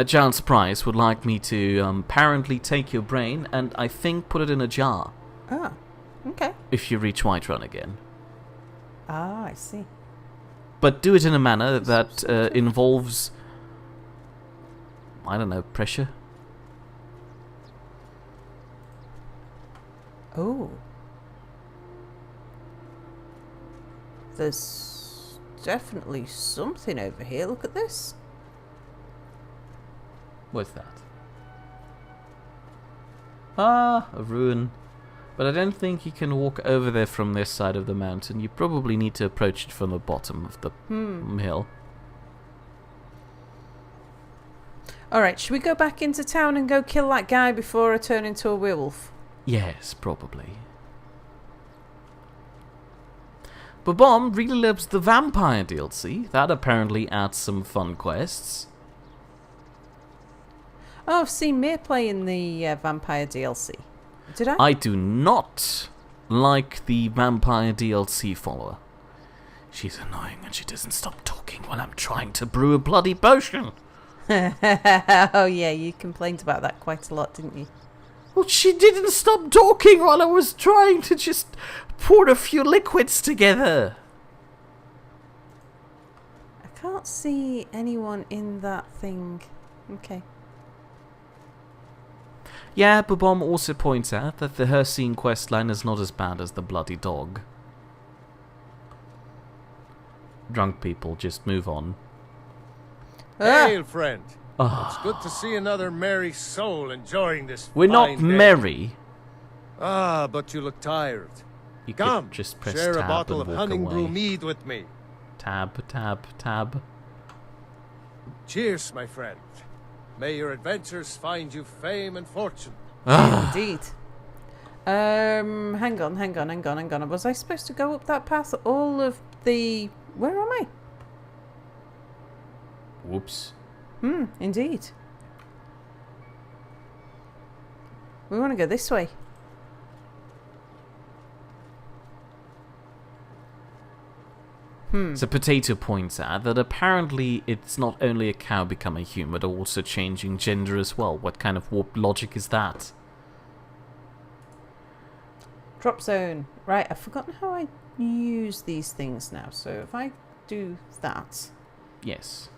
Child's Price would like me to apparently take your brain and I think put it in a jar. Ah, okay. If you reach Whiterun again. Ah, I see. But do it in a manner that involves... I don't know, pressure? Oh. There's definitely something over here. Look at this. What's that? Ah, a ruin. But I don't think you can walk over there from this side of the mountain. You probably need to approach it from the bottom of the hill. Alright, should we go back into town and go kill that guy before I turn into a werewolf? Yes, probably. But Bomb really loves the vampire DLC. That apparently adds some fun quests. Oh, I've seen Mir playing the vampire DLC. Did I? I do not like the vampire DLC follower. She's annoying and she doesn't stop talking while I'm trying to brew a bloody potion. Oh yeah, you complained about that quite a lot, didn't you? Well, she didn't stop talking while I was trying to just pour a few liquids together. I can't see anyone in that thing. Okay. Yeah, Bobom also points out that the Hercene questline is not as bad as the bloody dog. Drunk people, just move on. Hail, friend. Oh. It's good to see another merry soul enjoying this. We're not fine day. merry. Ah, but you look tired. You Come, could just press share a tab bottle of and walk honey brew away. mead with me. Tab, tab, tab. Cheers, my friend. May your adventures find you fame and fortune. Indeed. Hang on. Was I supposed to go up that path? All of the... Where am I? Whoops. Indeed. We want to go this way. So Potato points out that apparently it's not only a cow becoming human, but also changing gender as well. What kind of warped logic is that? Drop zone. Right, I've forgotten how I use these things now. So if I do that... Yes.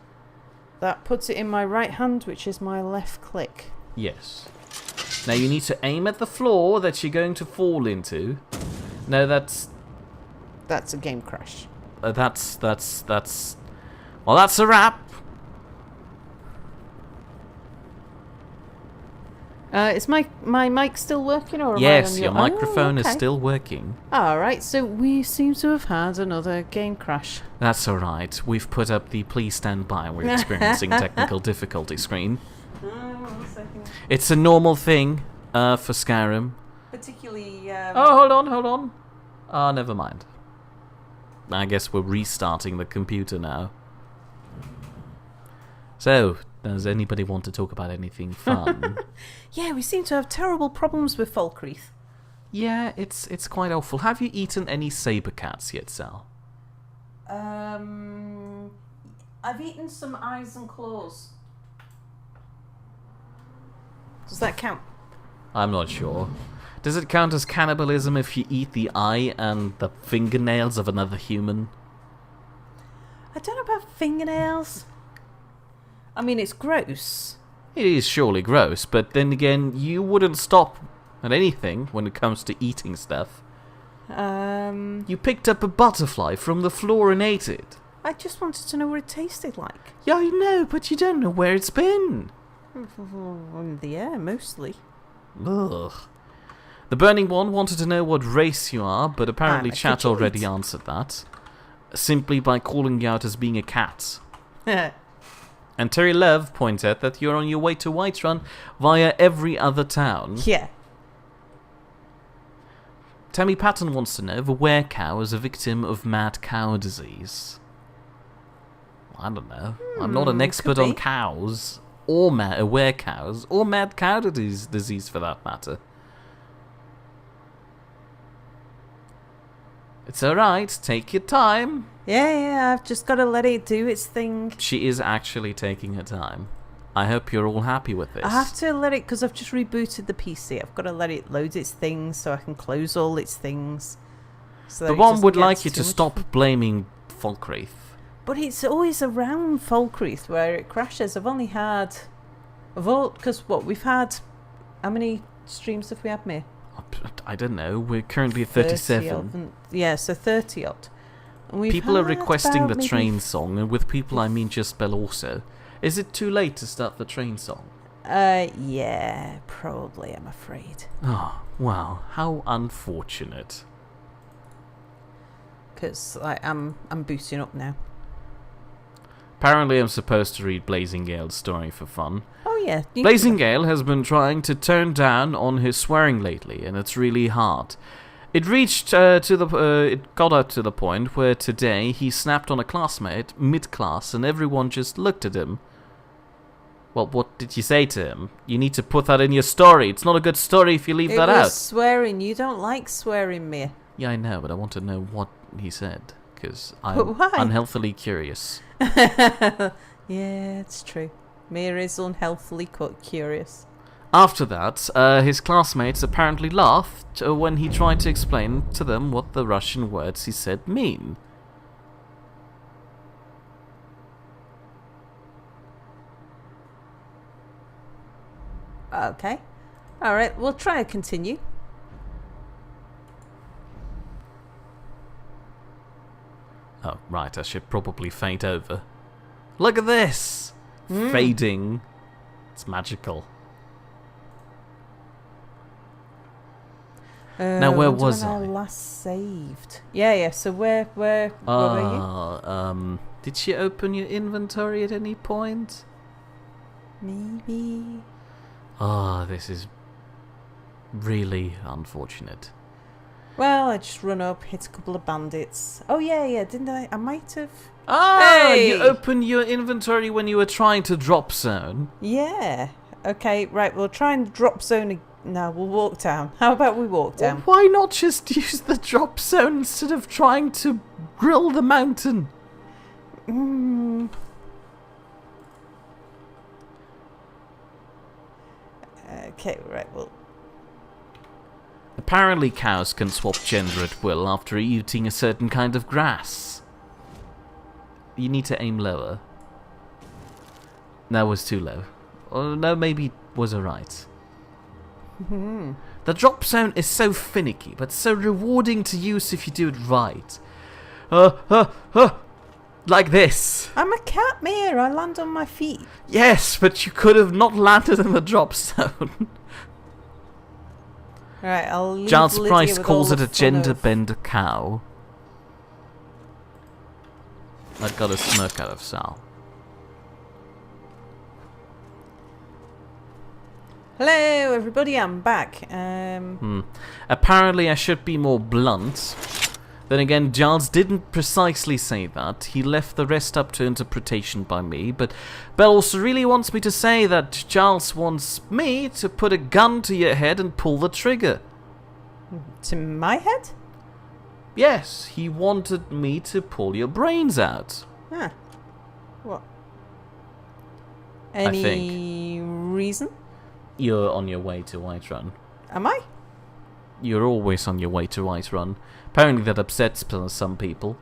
That puts it in my right hand, which is my left click. Yes. Now you need to aim at the floor that you're going to fall into. No, that's... That's a game crash. Well, that's a wrap. Is my mic still working, or am Yes, I on your microphone is still working. Alright, so we seem to have had another game crash. That's alright. We've put up the please stand by, we're experiencing technical difficulty screen. One second. It's a normal thing for Skyrim. Particularly... Oh, hold on. Ah, never mind. I guess we're restarting the computer now. So, does anybody want to talk about anything fun? Yeah, we seem to have terrible problems with Falkreath. Yeah, it's quite awful. Have you eaten any saber cats yet, Sal? I've eaten some eyes and claws. Does that count? I'm not sure. Does it count as cannibalism if you eat the eye and the fingernails of another human? I don't know about fingernails. I mean, it's gross. It is surely gross, but then again, you wouldn't stop at anything when it comes to eating stuff. You picked up a butterfly from the floor and ate it. I just wanted to know what it tasted like. Yeah, I know, but you don't know where it's been. In the air, mostly. Ugh. The Burning One wanted to know what race you are, but apparently chat already answered that. Simply by calling you out as being a cat. And Terry Love points out that you're on your way to Whiterun via every other town. Yeah. Tammy Patton wants to know if a werecow is a victim of mad cow disease. I don't know. I'm not an expert on cows, or werecows, or mad cow disease for that matter. It's alright, take your time. Yeah, I've just got to let it do its thing. She is actually taking her time. I hope you're all happy with this. I have to let it, because I've just rebooted the PC. I've got to let it load its things so I can close all its things. So the one would like you to stop blaming Falkreath. But it's always around Falkreath where it crashes. I've only had... Because we've had... How many streams have we had, Mir? I don't know. We're currently at 37. Yeah, so 30 odd. People are requesting the train song, and with people I mean just Bell also. Is it too late to start the train song? Yeah, probably, I'm afraid. Oh, wow. How unfortunate. Because I'm booting up now. Apparently I'm supposed to read Blazing Gale's story for fun. Oh yeah. Blazing Gale has been trying to tone down on his swearing lately, and it's really hard. It got up to the point where today he snapped on a classmate mid-class, and everyone just looked at him. Well, what did you say to him? You need to put that in your story. It's not a good story if you leave that out. It was swearing. You don't like swearing, Mia. Yeah, I know, but I want to know what he said, because I'm unhealthily curious. Yeah, it's true. Mia is unhealthily curious. After that, his classmates apparently laughed when he tried to explain to them what the Russian words he said mean. Okay. Alright, we'll try to continue. Oh, right, I should probably fade over. Look at this! Fading. It's magical. Now, where was I? Last saved. Yeah, so where were you? Did she open your inventory at any point? Maybe. This is really unfortunate. Well, I just run up, hit a couple of bandits. Oh, yeah, didn't I? I might have. Hey! You opened your inventory when you were trying to drop zone. Yeah. Okay, right, we'll try and drop zone. No, we'll walk down. How about we walk down? Well, why not just use the drop zone instead of trying to grill the mountain? Okay, right, well. Apparently cows can swap gender at will after eating a certain kind of grass. You need to aim lower. That was too low. Oh, no, maybe it was alright. The drop zone is so finicky, but so rewarding to use if you do it right. Like this. I'm a cat, Mia. I land on my feet. Yes, but you could have not landed in the drop zone. Right, I'll leave Giles Lydia Price with calls all it a the fun gender of... bender cow. I got a smirk out of Sal. Hello, everybody. I'm back. Apparently, I should be more blunt. Then again, Giles didn't precisely say that. He left the rest up to interpretation by me. But Belle also really wants me to say that Giles wants me to put a gun to your head and pull the trigger. To my head? Yes, he wanted me to pull your brains out. Huh. What? Any reason? You're on your way to Whiterun. Am I? You're always on your way to Whiterun. Apparently that upsets some people.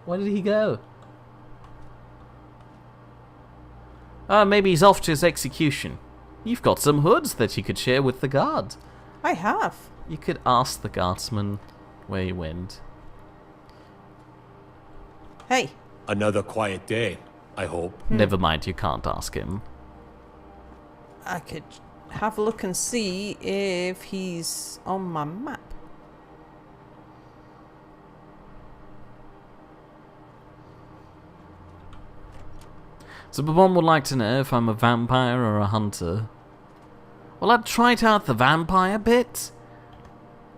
Where did he go? Maybe he's off to his execution. You've got some hoods that you could share with the guard. I have. You could ask the guardsman where he went. Hey. Another quiet day, I hope. Never mind, you can't ask him. I could have a look and see if he's on my map. So Babon would like to know if I'm a vampire or a hunter. Well, I'd tried out the vampire bit.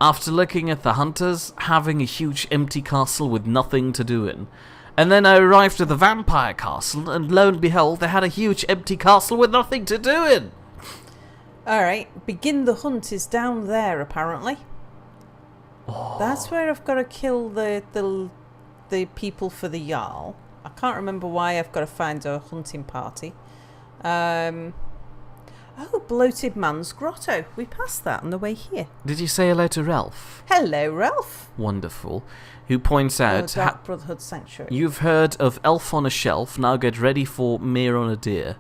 After looking at the hunters having a huge empty castle with nothing to do in. And then I arrived at the vampire castle, and lo and behold, they had a huge empty castle with nothing to do in. Alright, begin the hunt is down there, apparently. Oh. That's where I've got to kill the people for the Jarl. I can't remember why I've got to find a hunting party. Oh, Bloated Man's Grotto. We passed that on the way here. Did you say hello to Ralph? Hello, Ralph. Wonderful. Who points out... Dark Brotherhood Sanctuary. You've heard of Elf on a Shelf, now get ready for Mere on a Deer.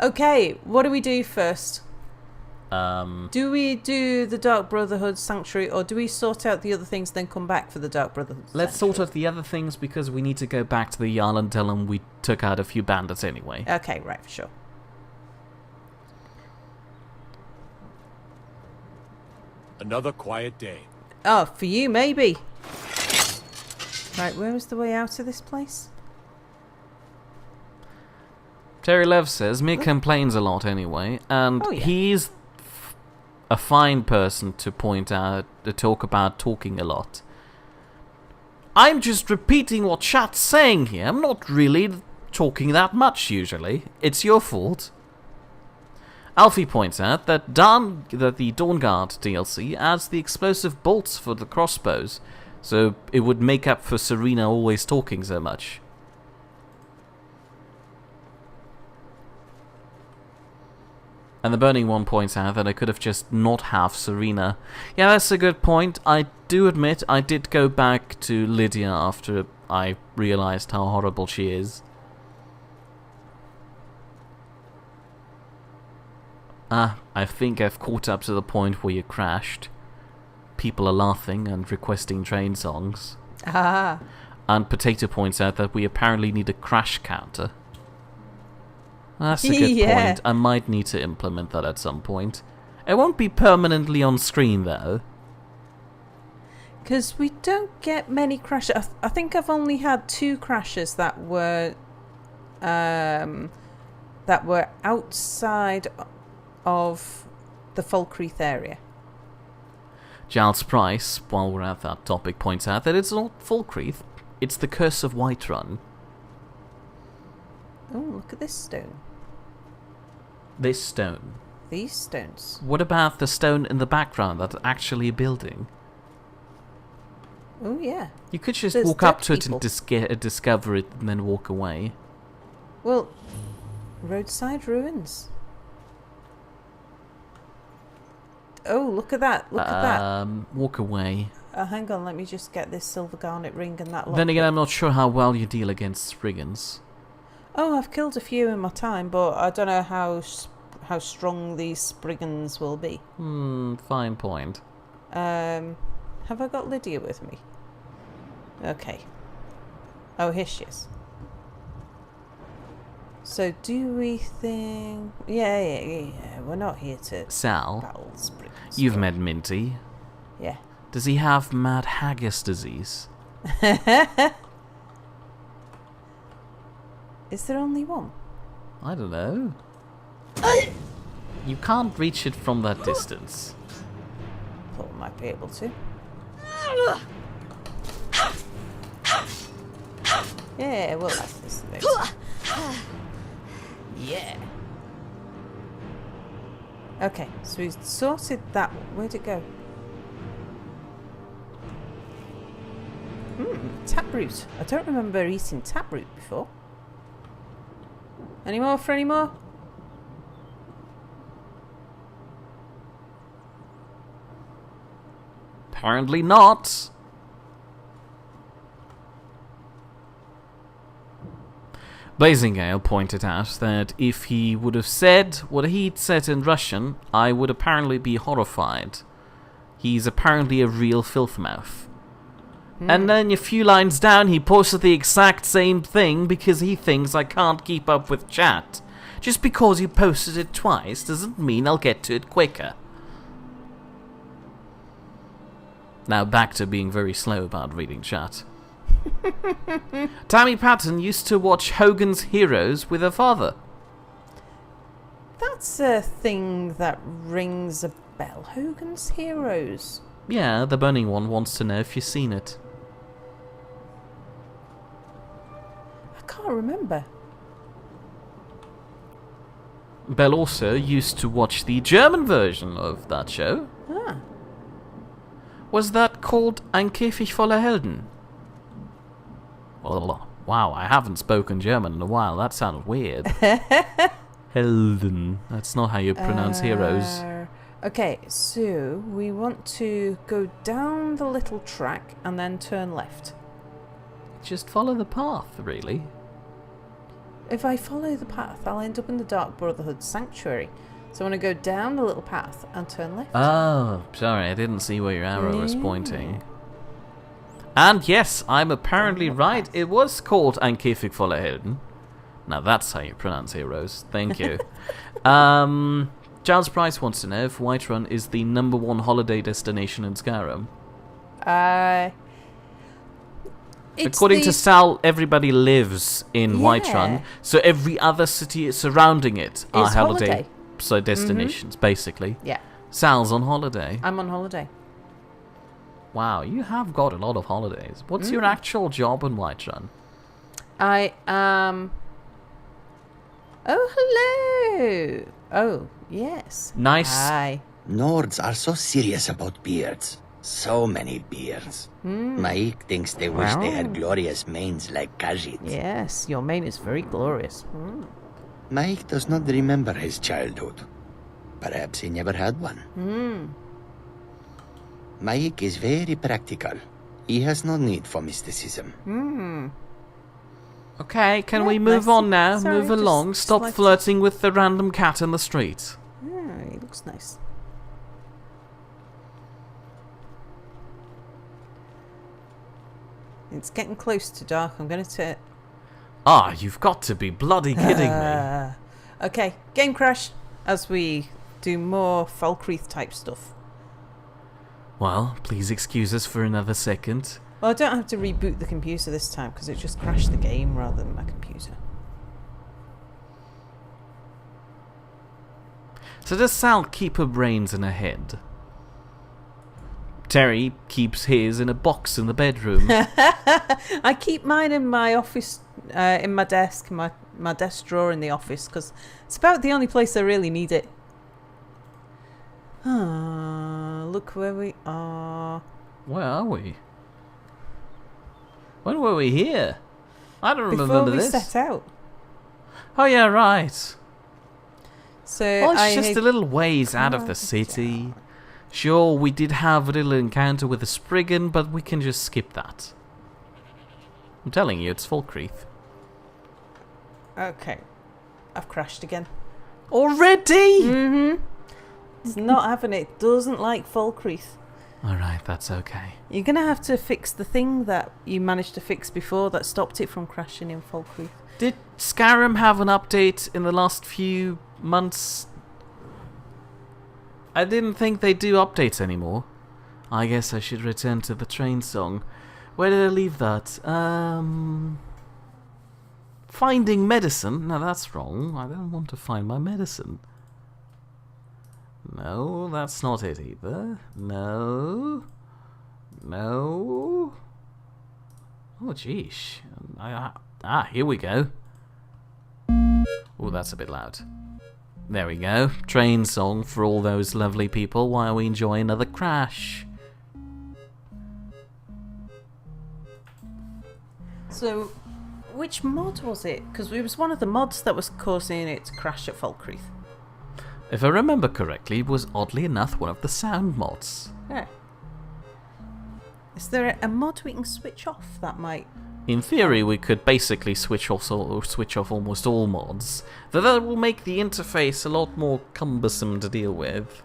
Okay, what do we do first? Do we do the Dark Brotherhood Sanctuary, or do we sort out the other things, then come back for the Dark Brotherhood Let's Sanctuary? sort out the other things, because we need to go back to the Jarl and tell him we took out a few bandits anyway. Okay, right, for sure. Another quiet day. Oh, for you, maybe. Right, where is the way out of this place? Terry Lev says, Mick complains a lot anyway, and he's a fine person to point out, to talk about talking a lot. I'm just repeating what chat's saying here. I'm not really talking that much usually. It's your fault. Alfie points out that the Dawn Guard DLC adds the explosive bolts for the crossbows, so it would make up for Serena always talking so much. And the Burning One points out that I could have just not have Serena. Yeah, that's a good point. I do admit I did go back to Lydia after I realized how horrible she is. I think I've caught up to the point where you crashed. People are laughing and requesting train songs. Ah. And Potato points out that we apparently need a crash counter. That's a good point. I might need to implement that at some point. It won't be permanently on screen though. Because we don't get many crashes. I think I've only had 2 crashes that were outside of the Falkreath area. Giles Price, while we're at that topic, points out that it's not Falkreath, it's the Curse of Whiterun. Oh, look at this stone. This stone. These stones. What about the stone in the background that's actually a building? Oh, yeah. You could just walk up to it and discover it and then walk away. Well, roadside ruins. Oh, look at that. Look at that. Walk away. Hang on, let me just get this silver garnet ring and that lock. Then again, I'm not sure how well you deal against Spriggans. Oh, I've killed a few in my time, but I don't know how strong these Spriggans will be. Fine point. Have I got Lydia with me? Okay. Oh, here she is. So, do we think... Yeah. We're not here to... Sal, battle Spriggans. you've met Minty. Yeah. Does he have mad haggis disease? Is there only one? I don't know. You can't reach it from that distance. Thought I might be able to. Yeah, we'll have this thing. Yeah. Okay, so we've sorted that. Where'd it go? Taproot. I don't remember eating taproot before. Any more for any more? Apparently not. Blazingale pointed out that if he would have said what he'd said in Russian, I would apparently be horrified. He's apparently a real filthmouth. And then a few lines down he posted the exact same thing because he thinks I can't keep up with chat. Just because you posted it twice doesn't mean I'll get to it quicker. Now back to being very slow about reading chat. Tammy Patton used to watch Hogan's Heroes with her father. That's a thing that rings a bell. Hogan's Heroes. Yeah, the Burning One wants to know if you've seen it. I can't remember. Belle also used to watch the German version of that show. Ah. Was that called Ein Käfig voller Helden? Wow, I haven't spoken German in a while. That sounded weird. Helden. That's not how you pronounce heroes. Okay, so we want to go down the little track and then turn left. Just follow the path, really. If I follow the path, I'll end up in the Dark Brotherhood Sanctuary. So I want to go down the little path and turn left. Oh, sorry, I didn't see where your arrow was pointing. And yes, I'm apparently right. It was called Ein Käfig voller Helden. Now that's how you pronounce heroes. Thank you. Giles Price wants to know if Whiterun is the #1 holiday destination in Skyrim. According to Sal, everybody lives in Yeah. Whiterun, so every other city surrounding it are It's holiday, holiday. so destinations, basically. Yeah. Sal's on holiday. I'm on holiday. Wow, you have got a lot of holidays. What's your actual job in Whiterun? I am... Oh, hello! Oh, yes. Nice. Hi. Nords are so serious about beards. So many beards. Maik thinks they wish they had glorious manes like Khajiit. Yes, your mane is very glorious. Maik does not remember his childhood. Perhaps he never had one. Maik is very practical. He has no need for mysticism. Okay, can we move on now? Sorry, move just along. Stop slightly- flirting with the random cat in the street. Yeah, it looks nice. It's getting close to dark. I'm going to... Ah, you've got to be bloody kidding me. Okay, game crash as we do more Falkreath type stuff. Well, please excuse us for another second. Well, I don't have to reboot the computer this time because it just crashed the game rather than my computer. So does Sal keep her brains in her head? Terry keeps his in a box in the bedroom. I keep mine in my office, in my desk, my desk drawer in the office, because it's about the only place I really need it. Look where we are. Where are we? When were we here? I don't remember Before we this. set out. Oh yeah, right. So Well, it's I just had a little ways out of the city. Sure, we did have a little encounter with a Spriggan, but we can just skip that. I'm telling you, it's Falkreath. Okay, I've crashed again. Already? It's not having it. Doesn't like Falkreath. Alright, that's okay. You're gonna have to fix the thing that you managed to fix before that stopped it from crashing in Falkreath. Did Skyrim have an update in the last few months? I didn't think they do updates anymore. I guess I should return to the train song. Where did I leave that? Finding medicine? No, that's wrong. I don't want to find my medicine. No, that's not it either. No. No. Oh, jeesh. Here we go. Oh, that's a bit loud. There we go. Train song for all those lovely people while we enjoy another crash. So, which mod was it? Because it was one of the mods that was causing it to crash at Falkreath. If I remember correctly, it was oddly enough one of the sound mods. Yeah. Is there a mod we can switch off that might... In theory, we could basically switch off almost all mods, though that will make the interface a lot more cumbersome to deal with.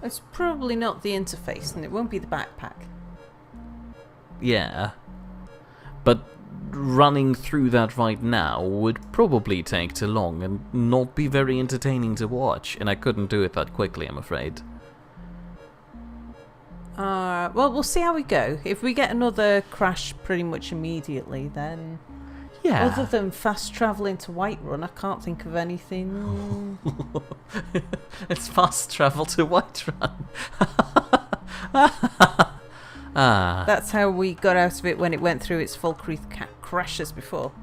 It's probably not the interface, and it won't be the backpack. Yeah. But running through that right now would probably take too long and not be very entertaining to watch, and I couldn't do it that quickly, I'm afraid. Well, we'll see how we go. If we get another crash pretty much immediately, then... Yeah. Other than fast travelling to Whiterun, I can't think of anything. It's fast travel to Whiterun. That's how we got out of it when it went through its Falkreath crashes before.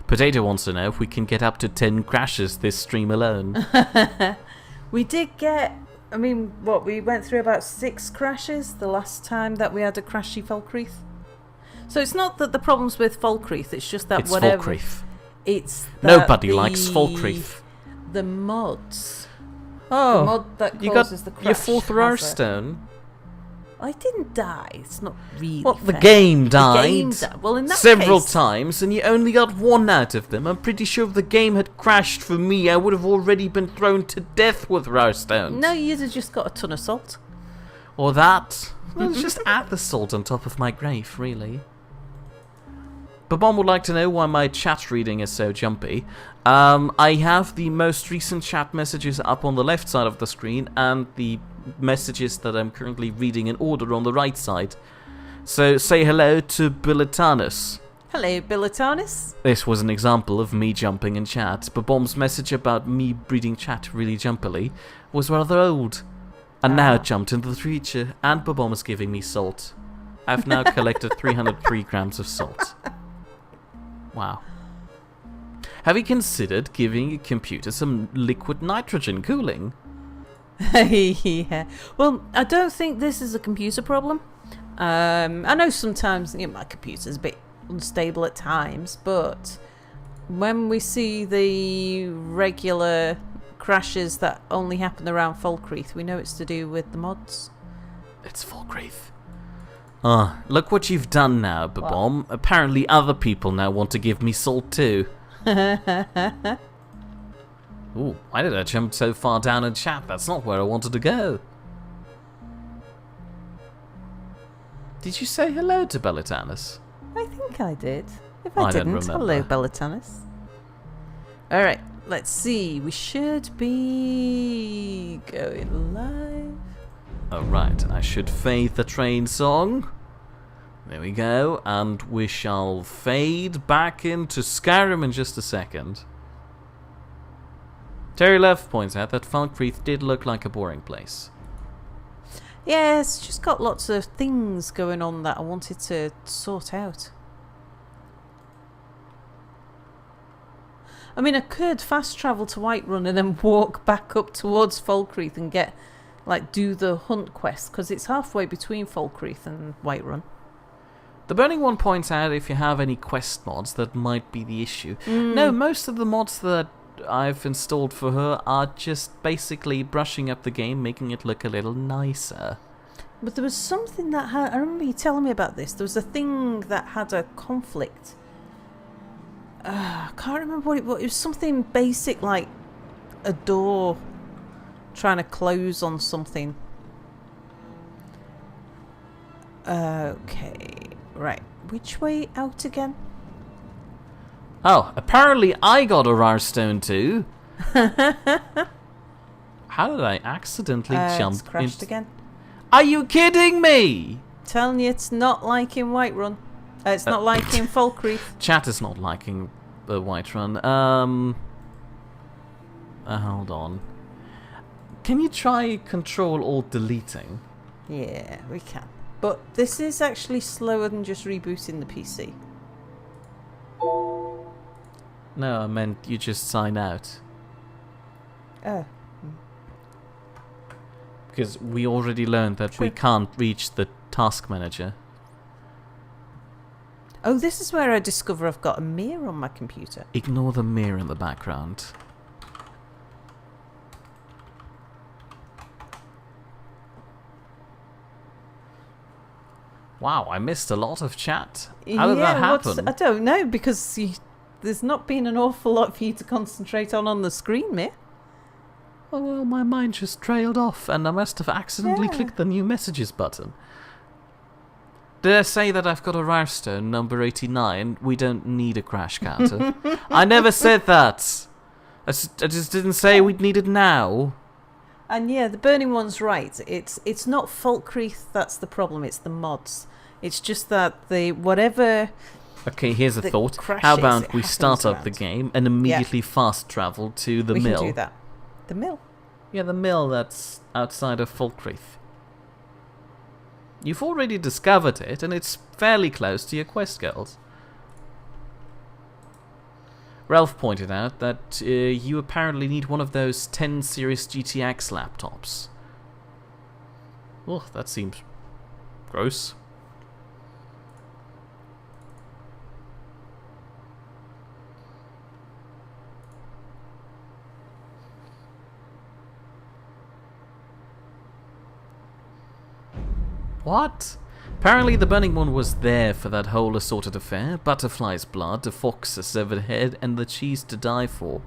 Potato wants to know if we can get up to 10 crashes this stream alone. We did get... I mean, what, we went through about 6 crashes the last time that we had a crashy Falkreath. So it's not that the problem's with Falkreath, it's just that It's whatever... Falkreath. It's that Nobody likes Falkreath. The mods. Oh, the mod that you causes got the crash your 4th has Rarestone. I didn't die. It's not really Well, the fair. game died. The game died. Well, in that several case, times, and you only got 1 out of them. I'm pretty sure if the game had crashed for me, I would have already been thrown to death with Rarstones. No, you'd have just got a ton of salt. Or that. Well, just add the salt on top of my grave, really. But Bomb would like to know why my chat reading is so jumpy. I have the most recent chat messages up on the left side of the screen, and the messages that I'm currently reading in order on the right side. So say hello to Bilitanus. Hello, Bilitanus. This was an example of me jumping in chat, but Bomb's message about me reading chat really jumpily was rather old. And now it jumped into the future, and Bomb is giving me salt. I've now collected 303 grams of salt. Wow. Have you considered giving your computer some liquid nitrogen cooling? Yeah. Well, I don't think this is a computer problem. I know sometimes my computer's a bit unstable at times, but when we see the regular crashes that only happen around Falkreath, we know it's to do with the mods. It's Falkreath. Look what you've done now, Babom. Apparently other people now want to give me salt too. Ooh, why did I jump so far down in chat? That's not where I wanted to go. Did you say hello to Bilitanus? I think I did. If I didn't, hello, Bilitanus. Alright, let's see. We should be going live. Alright, I should fade the train song. There we go, and we shall fade back into Skyrim in just a second. Terry Love points out that Falkreath did look like a boring place. Yeah, it's just got lots of things going on that I wanted to sort out. I mean, I could fast travel to Whiterun and then walk back up towards Falkreath and get, do the hunt quest, because it's halfway between Falkreath and Whiterun. The Burning One points out if you have any quest mods that might be the issue. No, most of the mods that I've installed for her are just basically brushing up the game, making it look a little nicer. But there was something that had... I remember you telling me about this. There was a thing that had a conflict. I can't remember what it was. It was something basic, like a door trying to close on something. Okay, right. Which way out again? Oh, apparently I got a rare stone too. How did I accidentally jump? It's crashed again. Are you kidding me? Telling you it's not like in Whiterun. It's not like in Falkreath. Chat is not liking the Whiterun. Hold on. Can you try Control-Alt-Deleting? Yeah, we can. But this is actually slower than just rebooting the PC. No, I meant you just sign out. Oh. Because we already learned that we can't reach the task manager. Oh, this is where I discover I've got a mirror on my computer. Ignore the mirror in the background. Wow, I missed a lot of chat. How did that happen? I don't know, because there's not been an awful lot for you to concentrate on the screen, Mir. Oh, well, my mind just trailed off, and I must have accidentally clicked the new messages button. Did I say that I've got a rare stone, number 89? We don't need a crash counter. I never said that. I just didn't say we'd need it now. And yeah, the Burning One's right. It's not Falkreath that's the problem, it's the mods. It's just that whatever... Okay, here's a thought. How about we start up the game and immediately fast travel to the mill? We can do that. The mill? Yeah, the mill that's outside of Falkreath. You've already discovered it, and it's fairly close to your quest goals. Ralph pointed out that you apparently need one of those 10 series GTX laptops. Oh, that seems gross. What? Apparently the Burning One was there for that whole assorted affair. Butterfly's blood, a fox's severed head, and the cheese to die for.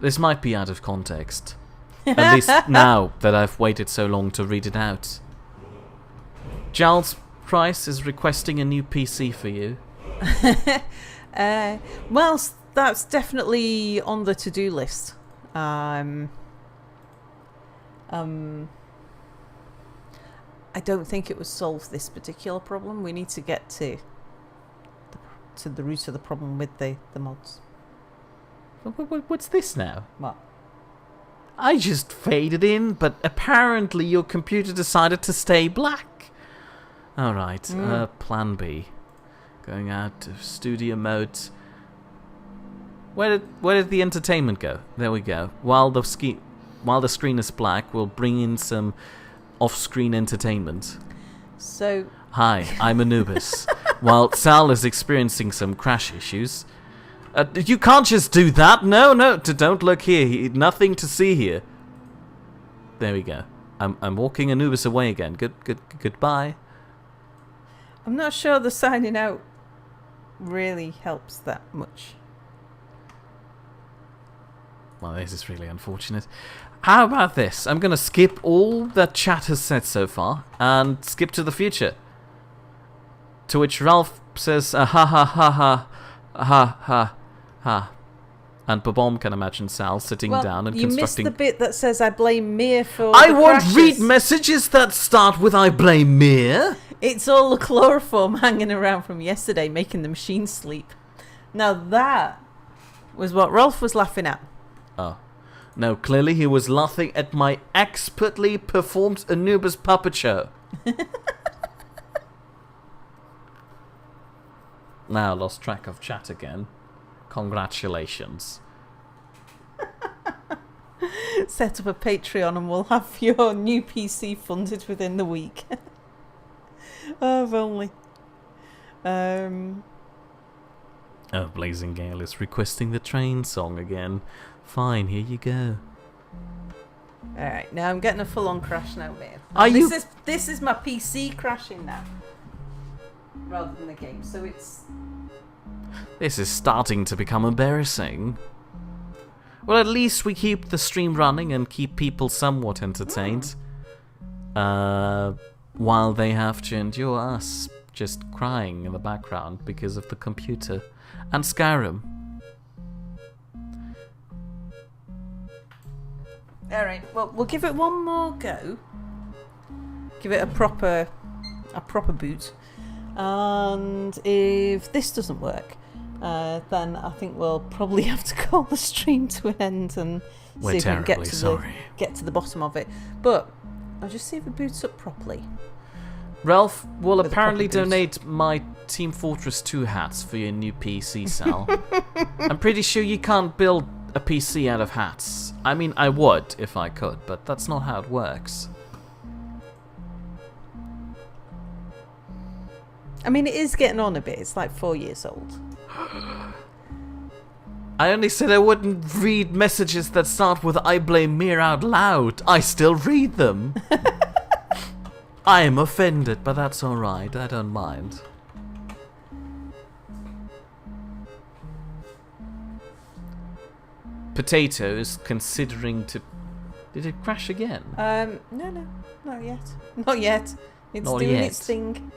This might be out of context. At least now that I've waited so long to read it out. Giles Price is requesting a new PC for you. Well, that's definitely on the to-do list. I don't think it would solve this particular problem. We need to get to the root of the problem with the mods. What's this now? What? I just faded in, but apparently your computer decided to stay black. Alright, plan B. Going out of studio mode. Where did the entertainment go? There we go. While the screen is black, we'll bring in some off-screen entertainment. So... Hi, I'm Anubis. While Sal is experiencing some crash issues... you can't just do that! No, don't look here. Nothing to see here. There we go. I'm walking Anubis away again. Goodbye. I'm not sure the signing out really helps that much. Well, this is really unfortunate. How about this? I'm going to skip all that chat has said so far and skip to the future. To which Ralph says, ha ha ha ha ha ha ha. And Babom can imagine Sal sitting down and you constructing... missed the bit that says, I blame Mir for I the won't crashes. read messages that start with I blame Mir. It's all the chloroform hanging around from yesterday making the machine sleep. Now that was what Rolf was laughing at. Oh. No, clearly he was laughing at my expertly performed Anubis puppet show. Now lost track of chat again. Congratulations. Set up a Patreon and we'll have your new PC funded within the week. Oh, if only. Oh, Blazing Gale is requesting the train song again. Fine, here you go. Alright, now I'm getting a full-on crash now, mate. This is my PC crashing now. Rather than the game, so it's... This is starting to become embarrassing. Well, at least we keep the stream running and keep people somewhat entertained. While they have to endure us just crying in the background because of the computer and Skyrim. Alright, well, we'll give it one more go. Give it a proper boot. And if this doesn't work, then I think we'll probably have to call the stream to an end and see if we can get to the bottom of it. But I'll just see if it boots up properly. Ralph will apparently donate my Team Fortress 2 hats for your new PC, Sal. I'm pretty sure you can't build a PC out of hats. I mean, I would if I could, but that's not how it works. I mean, it is getting on a bit. It's like 4 years old. I only said I wouldn't read messages that start with I blame Mir out loud. I still read them. I am offended, but that's alright. I don't mind. Potato is considering to... Did it crash again? No, not yet. Not yet. It's not doing yet. its thing.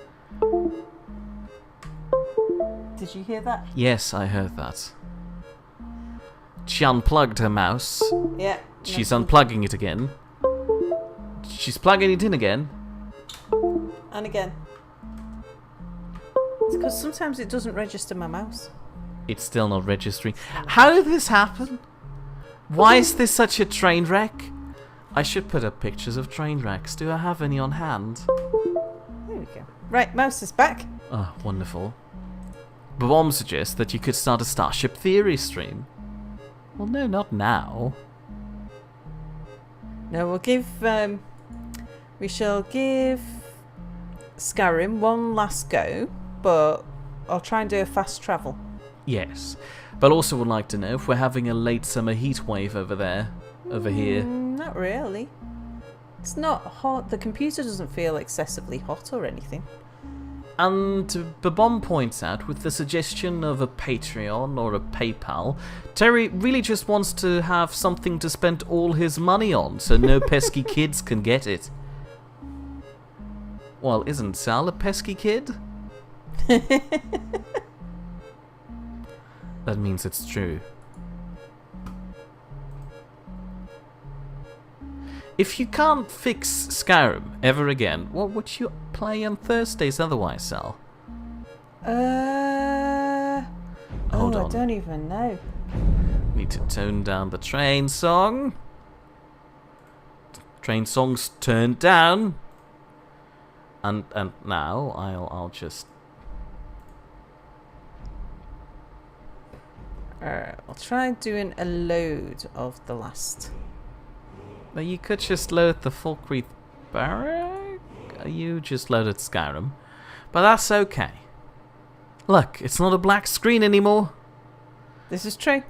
Did you hear that? Yes, I heard that. She unplugged her mouse. Yeah. She's unplugging it again. She's plugging it in again. And again. It's because sometimes it doesn't register my mouse. It's still not registering. How did this happen? Why is this such a train wreck? I should put up pictures of train wrecks. Do I have any on hand? There we go. Right, mouse is back. Oh, wonderful. Babom suggests that you could start a Starship Theory stream. Well, no, not now. No, we'll give... we shall give Skyrim one last go, but I'll try and do a fast travel. Yes, but also would like to know if we're having a late summer heat wave over here. Not really. It's not hot. The computer doesn't feel excessively hot or anything. And Babom points out, with the suggestion of a Patreon or a PayPal, Terry really just wants to have something to spend all his money on, so no pesky kids can get it. Well, isn't Sal a pesky kid? That means it's true. If you can't fix Skyrim ever again, what would you play on Thursdays otherwise, Sal? Hold on. I don't even know. Need to tone down the train song. Train song's turned down. And now I'll just... I'll try doing a load of the last. Well, you could just load the Falkreath Barrack. You just loaded Skyrim. But that's okay. Look, it's not a black screen anymore. This is true.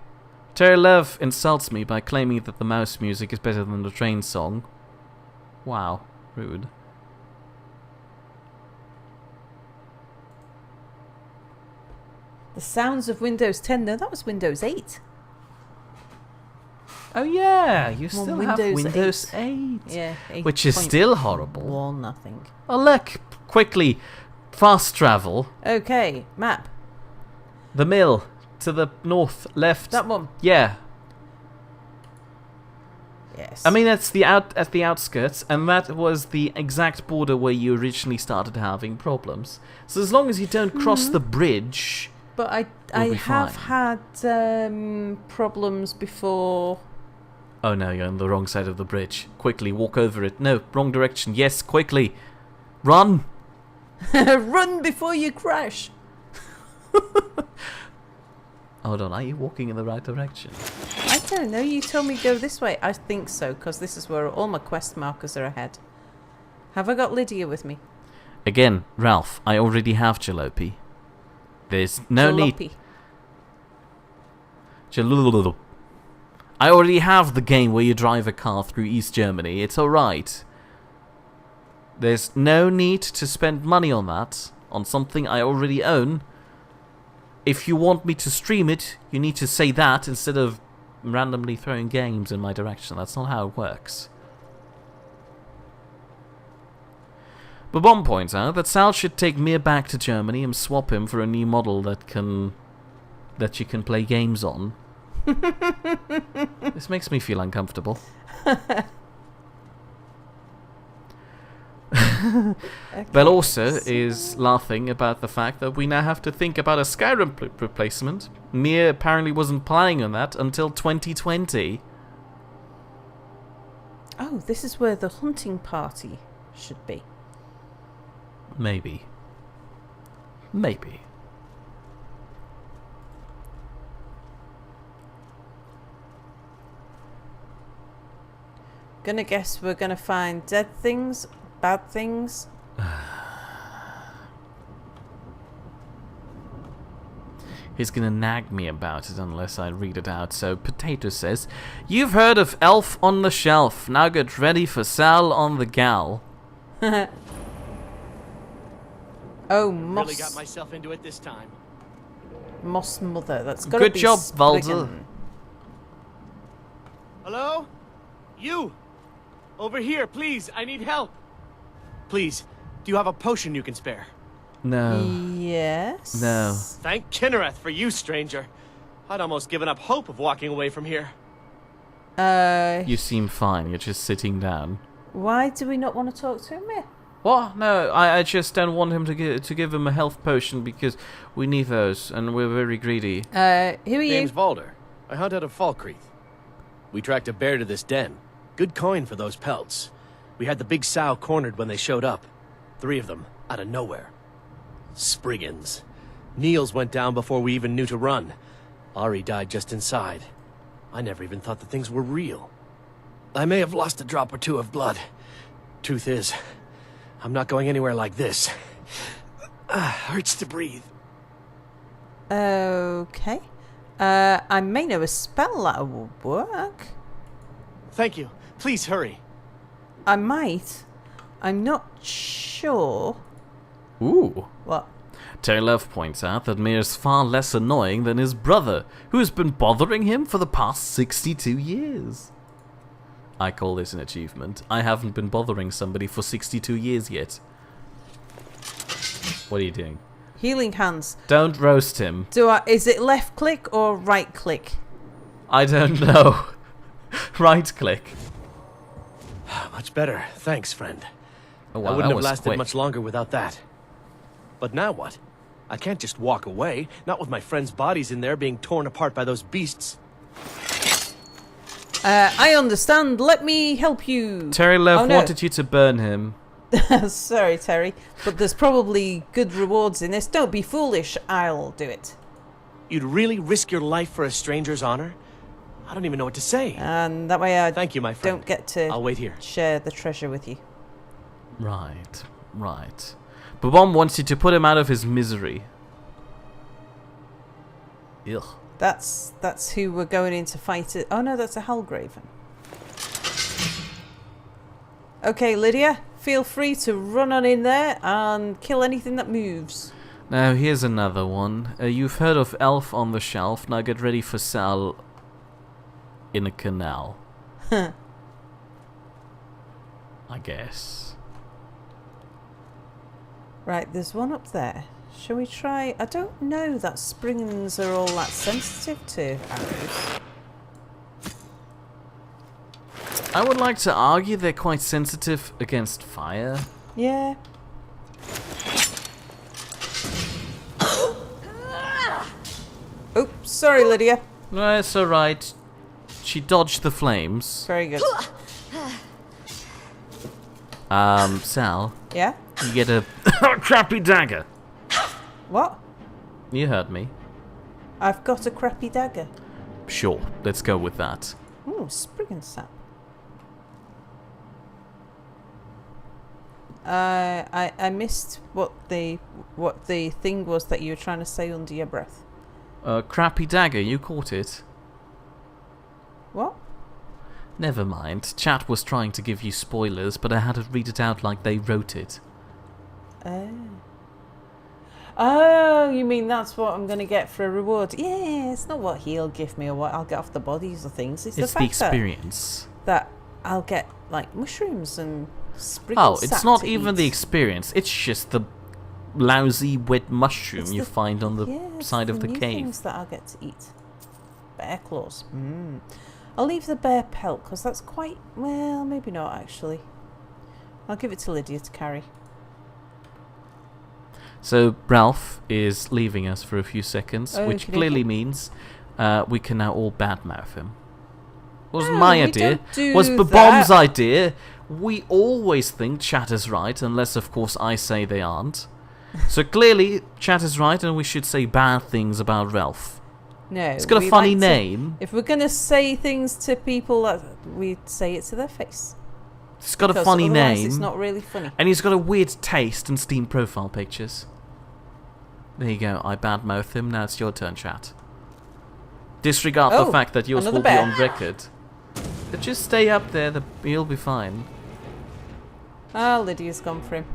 Terry Love insults me by claiming that the mouse music is better than the train song. Wow, rude. The sounds of Windows 10. No, that was Windows 8. Oh yeah, you still have Windows 8. Yeah, 8. Which is still horrible. Well, nothing. Oh look, quickly, fast travel. Okay, map. The mill, to the north, left. That one. Yeah. Yes. I mean, it's at the outskirts, and that was the exact border where you originally started having problems. So as long as you don't cross the bridge... But I have had problems before. Oh no, you're on the wrong side of the bridge. Quickly, walk over it. No, wrong direction. Yes, quickly. Run! Run before you crash! Hold on, are you walking in the right direction? I don't know, you told me go this way. I think so, because this is where all my quest markers are ahead. Have I got Lydia with me? Again, Ralph, I already have Jalopy. There's no need... Jalopy. I already have the game where you drive a car through East Germany. It's alright. There's no need to spend money on that, on something I already own. If you want me to stream it, you need to say that instead of randomly throwing games in my direction. That's not how it works. But Bomb points out that Sal should take Mir back to Germany and swap him for a new model that you can play games on. This makes me feel uncomfortable. Bell also is laughing about the fact that we now have to think about a Skyrim replacement. Mir apparently wasn't planning on that until 2020. Oh, this is where the hunting party should be. Maybe. Maybe. Gonna guess we're gonna find dead things, bad things. He's gonna nag me about it unless I read it out. So Potato says, "You've heard of Elf on the Shelf. Now get ready for Sal on the Gal." Oh, Moss. Really got myself into it this time. Moss Mother. That's gotta be good job, Valder. Spriggan. Hello? You! Over here, please. I need help. Please, do you have a potion you can spare? No. Yes. No. Thank Kinnereth for you, stranger. I'd almost given up hope of walking away from here. You seem fine. You're just sitting down. Why do we not want to talk to him here? What? No, I just don't want him to give him a health potion because we need those and we're very greedy. Who are you? Name's Valder. I hunt out of Falkreath. We tracked a bear to this den. Good coin for those pelts. We had the big sow cornered when they showed up. 3 of them, out of nowhere. Spriggans. Niels went down before we even knew to run. Ari died just inside. I never even thought the things were real. I may have lost a drop or 2 of blood. Truth is, I'm not going anywhere like this. Hurts to breathe. Okay. I may know a spell that will work. Thank you. Please hurry. I might. I'm not sure. Ooh. What? Terry Love points out that Mir is far less annoying than his brother, who has been bothering him for the past 62 years. I call this an achievement. I haven't been bothering somebody for 62 years yet. What are you doing? Healing hands. Don't roast him. Is it left click or right click? I don't know. Right click. Much better. Thanks, friend. Oh, wow, I wouldn't that have was lasted quick. much longer without that. But now what? I can't just walk away, not with my friends' bodies in there being torn apart by those beasts. I understand. Let me help you. Terry Lev Oh, no. wanted you to burn him. Sorry, Terry. But there's probably good rewards in this. Don't be foolish. I'll do it. You'd really risk your life for a stranger's honor? I don't even know what to say. And that way I Thank you, my friend. don't get to I'll wait here. share the treasure with you. Right, right. Babom wants you to put him out of his misery. Ugh. That's who we're going in to fight it. Oh no, that's a Hellgraven. Okay, Lydia, feel free to run on in there and kill anything that moves. Now here's another one. You've heard of Elf on the Shelf. Now get ready for Sal in a canal. I guess. Right, there's one up there. Shall we try? I don't know that springans are all that sensitive to arrows. I would like to argue they're quite sensitive against fire. Yeah. Oops, sorry, Lydia. No, it's alright. She dodged the flames. Very good. Sal. Yeah? You get a crappy dagger. What? You heard me. I've got a crappy dagger. Sure, let's go with that. Ooh, Spriggan sap. I missed what the thing was that you were trying to say under your breath. Crappy dagger, you caught it. What? Never mind. Chat was trying to give you spoilers, but I had to read it out like they wrote it. Oh, you mean that's what I'm going to get for a reward? Yeah, it's not what he'll give me or what I'll get off the bodies or things. It's the fact experience. that I'll get, like, mushrooms and spriggles. Oh, it's not even the experience. It's just the lousy wet mushroom you find on the side of the new cave. Things that I'll get to eat. Bear claws. I'll leave the bear pelt because that's quite, well, maybe not actually. I'll give it to Lydia to carry. So Ralph is leaving us for a few seconds, which Okey-dokey. clearly means we can now all badmouth him. It wasn't my idea. It Was Babom's idea. We always think chat is right, unless of course I say they aren't. So clearly chat is right, and we should say bad things about Ralph. No, it's got a we funny like to- name. If we're going to say things to people, we'd say it to their face. It's got a Because funny otherwise name. It's not really funny. And he's got a weird taste in Steam profile pictures. There you go. I badmouth him. Now it's your turn, chat. Disregard the fact that yours will be on record. But just stay up there. You'll be fine. Ah, Lydia's gone for him.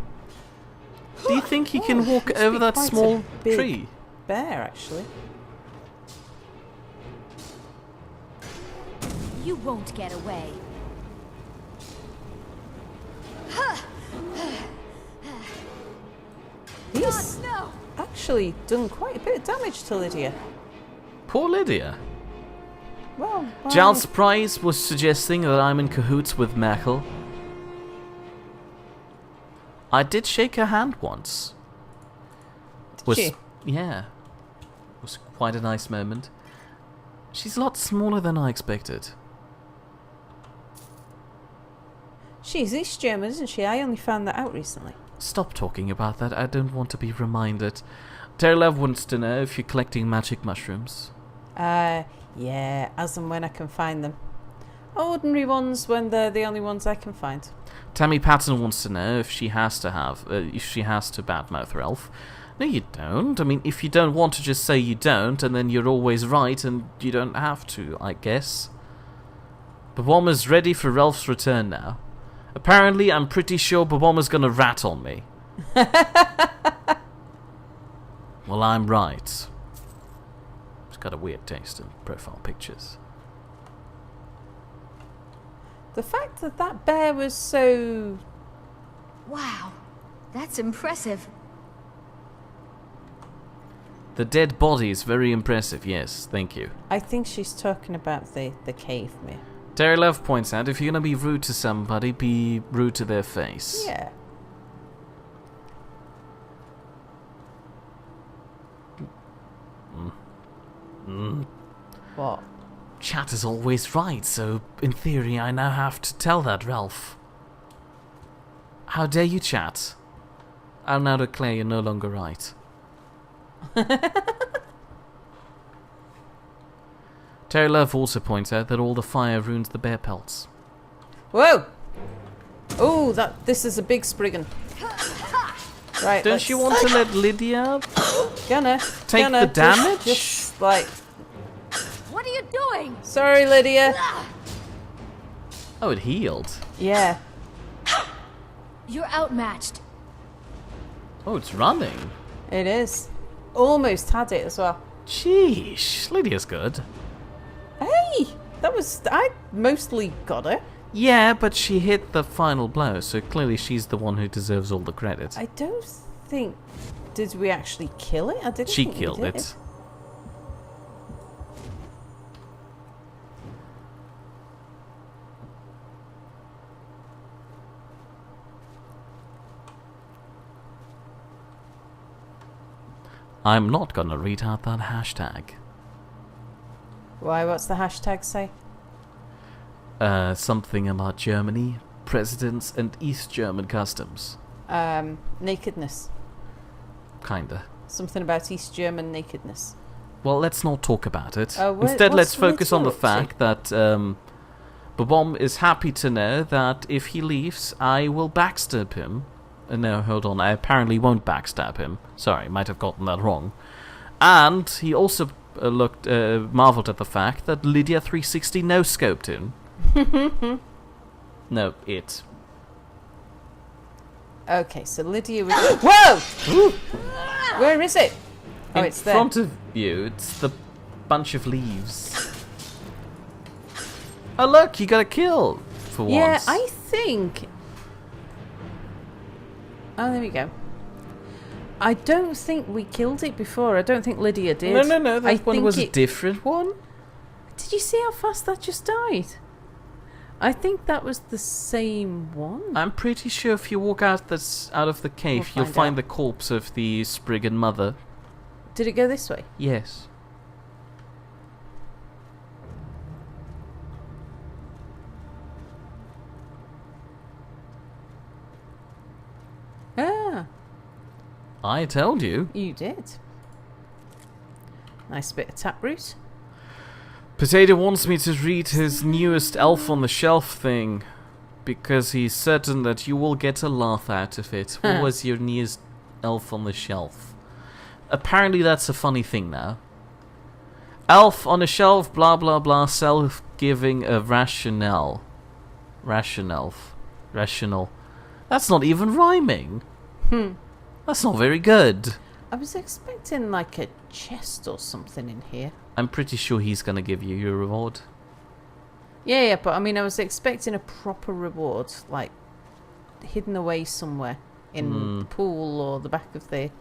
Do you think he can walk over that quite a small big tree? Bear, actually. You won't get away. He's actually done quite a bit of damage to Lydia. Poor Lydia. Well, Giles Price was suggesting that I'm in cahoots with Merkel. I did shake her hand once. Did she? Yeah. It was quite a nice moment. She's a lot smaller than I expected. She's East German, isn't she? I only found that out recently. Stop talking about that. I don't want to be reminded. Terlev wants to know if you're collecting magic mushrooms. Yeah, as and when I can find them. Ordinary ones when they're the only ones I can find. Tammy Patton wants to know if she has to badmouth Ralph. No, you don't. I mean, if you don't want to, just say you don't, and then you're always right, and you don't have to, I guess. Babomber's ready for Ralph's return now. Apparently, I'm pretty sure Babomber's gonna rat on me. Well, I'm right. He's got a weird taste in profile pictures. The fact that that bear was so... Wow, that's impressive. The dead body is very impressive, yes, thank you. I think she's talking about the cave, Terry Love points out, if you're gonna be rude to somebody, be rude to their face. Yeah. What? Chat is always right, so in theory I now have to tell that, Ralph. How dare you, chat? I'll now declare you're no longer right. Terry Love also points out that all the fire ruins the bear pelts. Whoa! Oh, this is a big Spriggan. Right. Don't you want to let Lydia take the damage? Just like. What are you doing? Sorry, Lydia. Oh, it healed. Yeah. You're outmatched. Oh, it's running. It is. Almost had it as well. Sheesh, Lydia's good. Hey, I mostly got her. Yeah, but she hit the final blow, so clearly she's the one who deserves all the credit. I don't think... Did we actually kill it? I didn't She think killed we did. it. I'm not gonna read out that hashtag. Why? What's the hashtag say? Something about Germany, presidents, and East German customs. Nakedness. Kinda. Something about East German nakedness. Well, let's not talk about it. what's Instead, let's focus on the up to? fact that Bobom is happy to know that if he leaves, I will backstab him. No, hold on. I apparently won't backstab him. Sorry, might have gotten that wrong. And he also marveled at the fact that Lydia 360 no-scoped him. No, it. Okay, so Lydia was... Whoa! Ooh. Where is it? Oh, it's there. In front of you, it's the bunch of leaves. Oh, look, you got a kill for once. Yeah, I think... Oh, there we go. I don't think we killed it before. I don't think Lydia did. No, that one was a different one. Did you see how fast that just died? I think that was the same one. I'm pretty sure if you walk out of the cave, you'll find the corpse of the Spriggan mother. Did it go this way? Yes. Ah. I told you. You did. Nice bit of taproot. Potato wants me to read his newest elf on the shelf thing because he's certain that you will get a laugh out of it. What was your newest elf on the shelf? Apparently that's a funny thing now. Elf on a shelf, blah blah blah, self-giving a rationale. Rational. That's not even rhyming. That's not very good. I was expecting like a chest or something in here. I'm pretty sure he's going to give you your reward. Yeah, but I mean, I was expecting a proper reward, like hidden away somewhere in the pool or the back of the...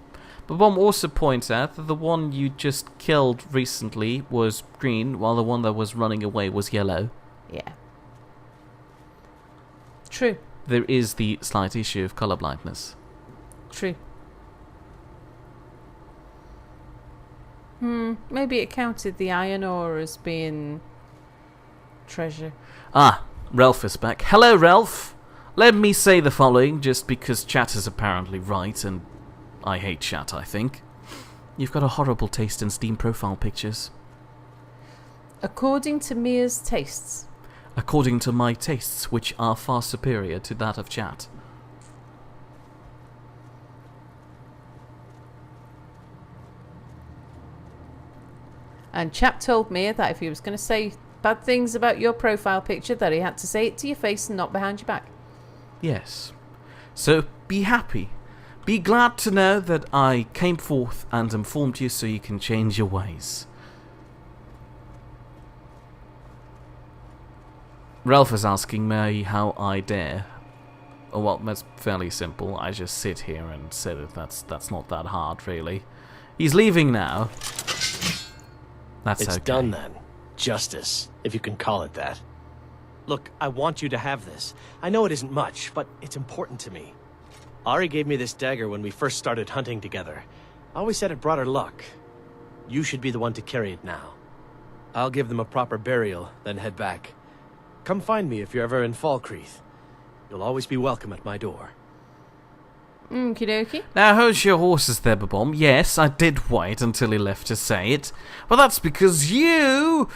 But Bomb also points out that the one you just killed recently was green, while the one that was running away was yellow. Yeah. True. There is the slight issue of colour blindness. True. Maybe it counted the iron ore as being treasure. Ah, Ralph is back. Hello, Ralph. Let me say the following, just because chat is apparently right, and I hate chat, I think. You've got a horrible taste in Steam profile pictures. According to Mia's tastes. According to my tastes, which are far superior to that of chat. And chap told Mia that if he was going to say bad things about your profile picture, that he had to say it to your face and not behind your back. Yes. So be happy. Be glad to know that I came forth and informed you so you can change your ways. Ralph is asking me how I dare. Oh, well, that's fairly simple. I just sit here and said it. That's not that hard, really. He's leaving now. That's it's okay. done then. Justice, if you can call it that. Look, I want you to have this. I know it isn't much, but it's important to me. Ari gave me this dagger when we first started hunting together. I always said it brought her luck. You should be the one to carry it now. I'll give them a proper burial, then head back. Come find me if you're ever in Falkreath. You'll always be welcome at my door. Okie dokie. Now, hold your horses there, Babom. Yes, I did wait until he left to say it. But that's because you...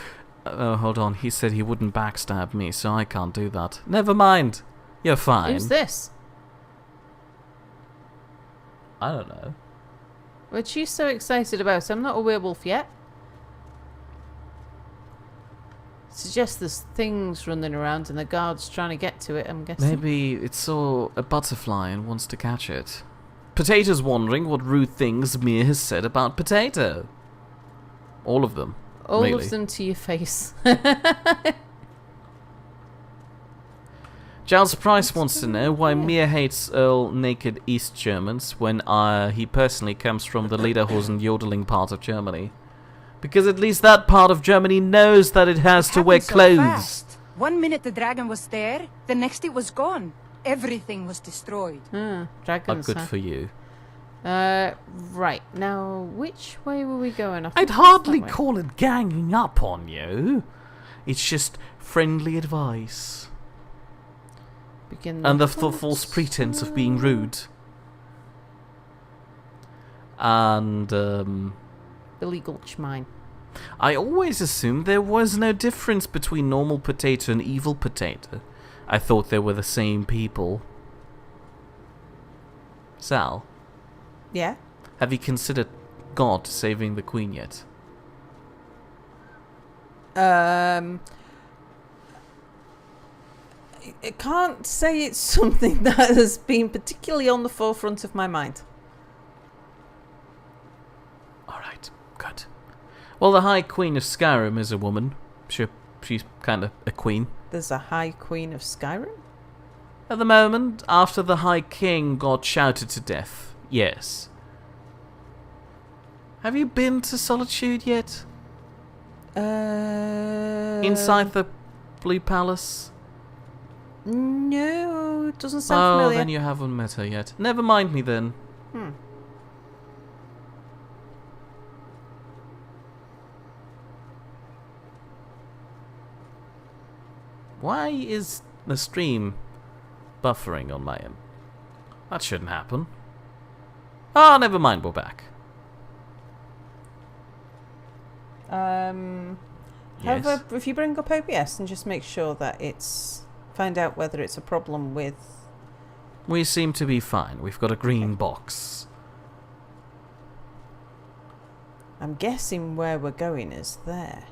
Oh, hold on. He said he wouldn't backstab me, so I can't do that. Never mind. You're fine. Who's this? I don't know. What she's so excited about? I'm not a werewolf yet. Suggests there's things running around and the guard's trying to get to it, I'm guessing. Maybe it saw a butterfly and wants to catch it. Potato's wondering what rude things Mia has said about Potato. All of them. All really. of them to your face. Giles Price wants to know why Mia hates Earl Naked East Germans when he personally comes from the Lederhosen yodeling part of Germany. Because at least that part of Germany knows that it has to wear clothes. Fast. 1 minute the dragon was there, the next it was gone. Everything was destroyed. Dragons, good for you. Right, now, which way were we going? I'd hardly call it ganging up on you. It's just friendly advice. And the false pretense of being rude. And, Billy Gulch mine. I always assumed there was no difference between normal potato and evil potato. I thought they were the same people. Sal? Yeah? Have you considered God saving the Queen yet? I can't say it's something that has been particularly on the forefront of my mind. Alright, good. Well, the High Queen of Skyrim is a woman. Sure, she's kind of a queen. There's a High Queen of Skyrim? At the moment, after the High King got shouted to death, yes. Have you been to Solitude yet? Inside the Blue Palace? No, it doesn't sound familiar. Oh, then you haven't met her yet. Never mind me then. Why is the stream buffering on my end? That shouldn't happen. Oh, never mind, we're back. Yes. If you bring up OBS and just make sure that it's... Find out whether it's a problem with... We seem to be fine. We've got a green box. I'm guessing where we're going is there.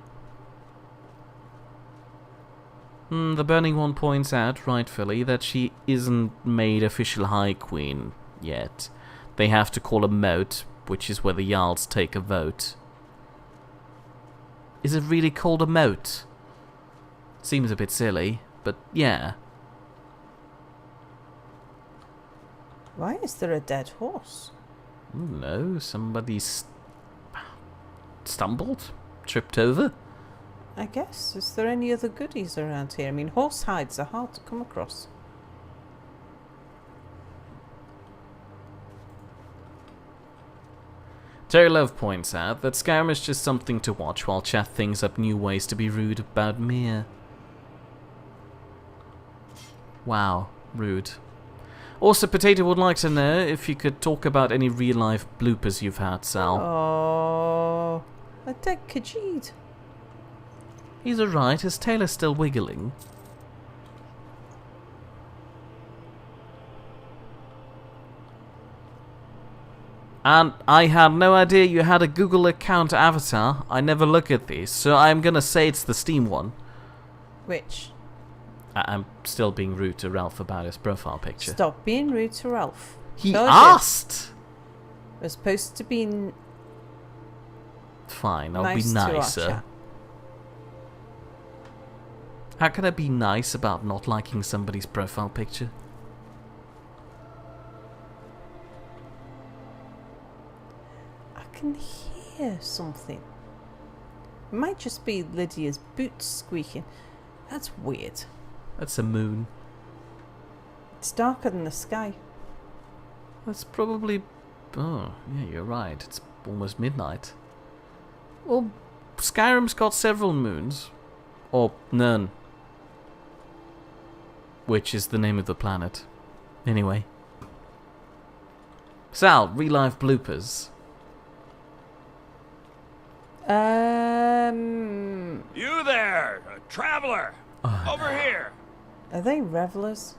The Burning One points out, rightfully, that she isn't made official High Queen yet. They have to call a mote, which is where the Jarls take a vote. Is it really called a mote? Seems a bit silly, but yeah. Why is there a dead horse? No, somebody stumbled? Tripped over? I guess. Is there any other goodies around here? I mean, horse hides are hard to come across. Terry Love points out that Skyrim is just something to watch while chat thinks up new ways to be rude about Mia. Wow, rude. Also, Potato would like to know if you could talk about any real-life bloopers you've had, Sal. Oh, a dead Khajiit. He's alright, his tail is still wiggling. And I had no idea you had a Google account avatar. I never look at these, so I'm gonna say it's the Steam one. Which? I'm still being rude to Ralph about his profile picture. Stop being rude to Ralph. He asked! We're supposed to be... Fine, I'll be nicer. How can I be nice about not liking somebody's profile picture? I can hear something. It might just be Lydia's boots squeaking. That's weird. That's a moon. It's darker than the sky. That's probably... Oh, yeah, you're right. It's almost midnight. Well, Skyrim's got several moons. Or none. Which is the name of the planet. Anyway. Sal, real-life bloopers. You there, a traveler! Over here! Are they revelers?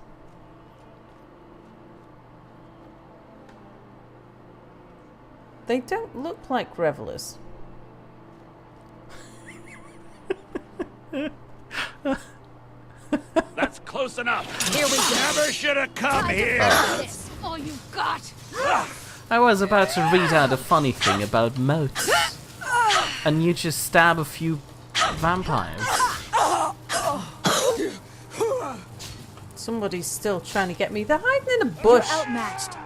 They don't look like revelers. That's close enough. Here we go. Never should have come here. This all you got. I was about to read out a funny thing about moats. And you just stab a few vampires. Somebody's still trying to get me. They're hiding in a bush. You're outmatched.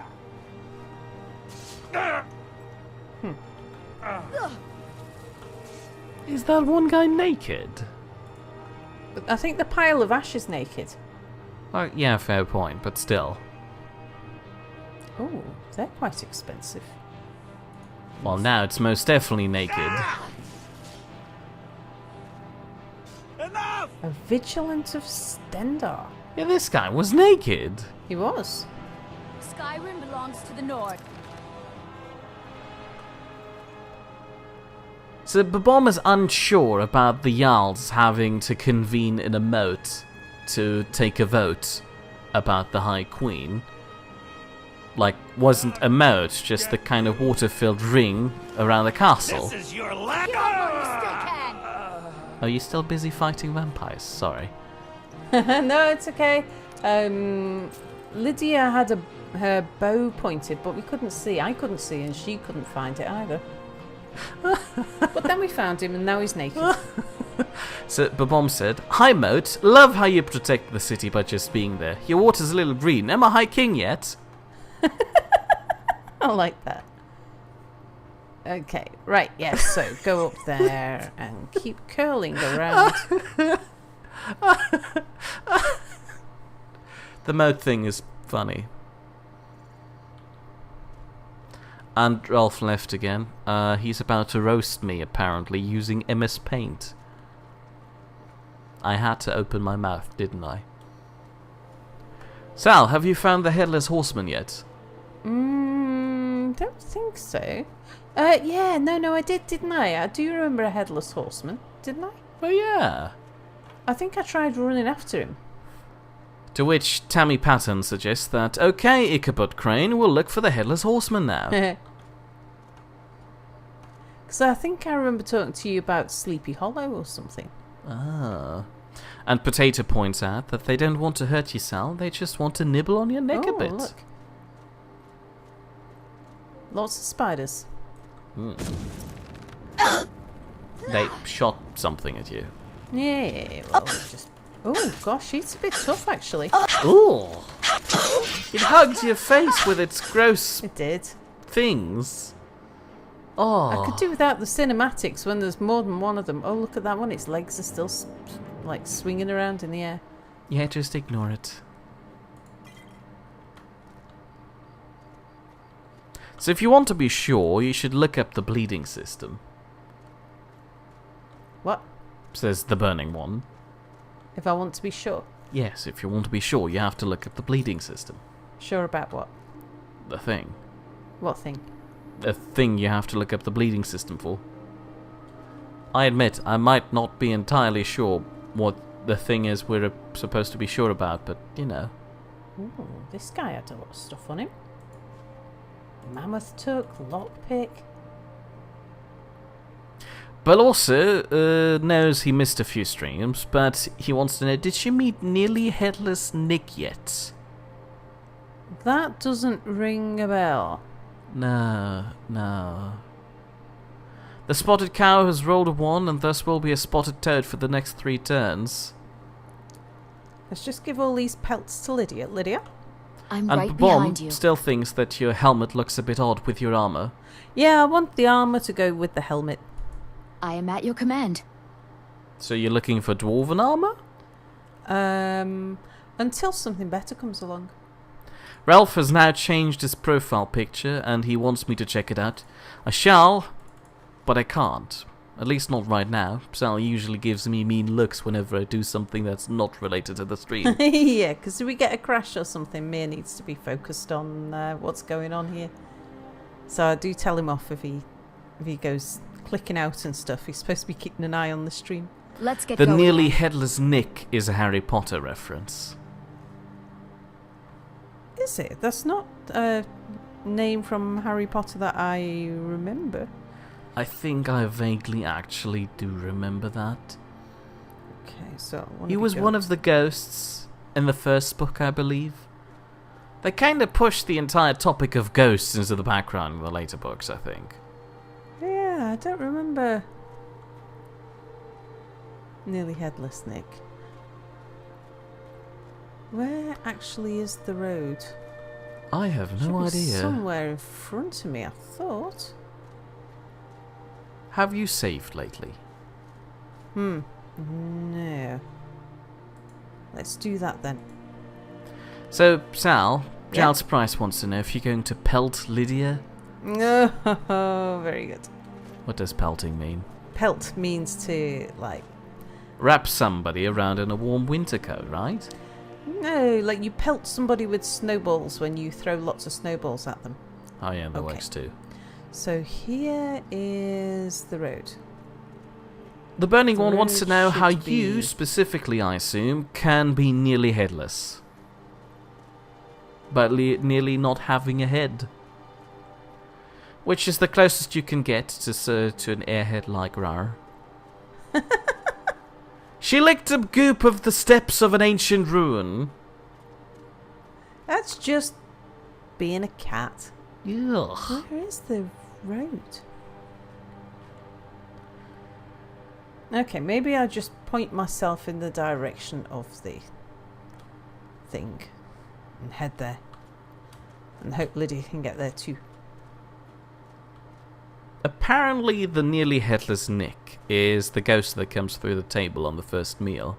Is that one guy naked? I think the pile of ash is naked. Oh, yeah, fair point, but still. Oh, they're quite expensive. Well, now it's most definitely naked. Enough! A vigilant of Stendar. Yeah, this guy was naked. He was. Skyrim belongs to the Nord. So Babom is unsure about the Jarls having to convene in a moat to take a vote about the High Queen. Like, wasn't a moat just the kind of water-filled ring around the castle? This is your last. Are you still busy fighting vampires? Sorry. No, it's okay. Lydia had her bow pointed, but we couldn't see. I couldn't see, and she couldn't find it either. But then we found him, and now he's naked. So Babom said, "Hi Moat, love how you protect the city by just being there. Your water's a little green. Am I High King yet?" I like that. Okay, right, yes, so go up there and keep curling around. The Moat thing is funny. And Rolf left again. He's about to roast me, apparently, using MS Paint. I had to open my mouth, didn't I? Sal, have you found the Headless Horseman yet? Don't think so. Yeah, no, I did, didn't I? I do remember a Headless Horseman, didn't I? Oh, yeah. I think I tried running after him. To which Tammy Patton suggests that, okay, Ichabod Crane, we'll look for the Headless Horseman now. Because I think I remember talking to you about Sleepy Hollow or something. Ah. And Potato points out that they don't want to hurt you, Sal, they just want to nibble on your neck a bit. Look. Lots of spiders. They shot something at you. Yeah, well, just... Oh, gosh, it's a bit tough, actually. Ooh! It hugged your face with its gross... It did. Things. Oh. I could do without the cinematics when there's more than one of them. Oh, look at that one. Its legs are still, like, swinging around in the air. Yeah, just ignore it. So if you want to be sure, you should look up the bleeding system. What? Says the burning one. If I want to be sure? Yes, if you want to be sure, you have to look at the bleeding system. Sure about what? The thing. What thing? The thing you have to look up the bleeding system for. I admit, I might not be entirely sure what the thing is we're supposed to be sure about, but, you know. Ooh, this guy had a lot of stuff on him. Mammoth took, lockpick. But also, knows he missed a few streams, but he wants to know, did she meet nearly headless Nick yet? That doesn't ring a bell. No. The spotted cow has rolled a 1 and thus will be a spotted toad for the next 3 turns. Let's just give all these pelts to Lydia. Lydia? I'm and right Bomb behind you. still thinks that your helmet looks a bit odd with your armour. Yeah, I want the armour to go with the helmet. I am at your command. So you're looking for dwarven armour? Until something better comes along. Ralph has now changed his profile picture and he wants me to check it out. I shall, but I can't. At least not right now. Sal usually gives me mean looks whenever I do something that's not related to the stream. Yeah, because if we get a crash or something, Mia needs to be focused on what's going on here. So I do tell him off if he goes clicking out and stuff. He's supposed to be keeping an eye on the stream. Let's get the going. nearly headless Nick is a Harry Potter reference. Is it? That's not a name from Harry Potter that I remember. I think I vaguely actually do remember that. Okay, so he was one of the ghosts in the first book, I believe. They kind of pushed the entire topic of ghosts into the background in the later books, I think. Yeah, I don't remember. Nearly headless Nick. Where actually is the road? I have no idea. Somewhere in front of me, I thought. Have you saved lately? No. Let's do that then. So, Sal, Giles Price wants to know if you're going to pelt Lydia. Oh, very good. What does pelting mean? Pelt means to, like... wrap somebody around in a warm winter coat, right? No, like you pelt somebody with snowballs when you throw lots of snowballs at them. Oh yeah, that works too. So here is the road. The Burning One wants to know how you, specifically I assume, can be nearly headless. But nearly not having a head. Which is the closest you can get to an airhead like Rar. She licked a goop of the steps of an ancient ruin. That's just being a cat. Ugh. Where is the road? Okay, maybe I'll just point myself in the direction of the thing and head there. And hope Lydia can get there too. Apparently the nearly headless Nick is the ghost that comes through the table on the first meal.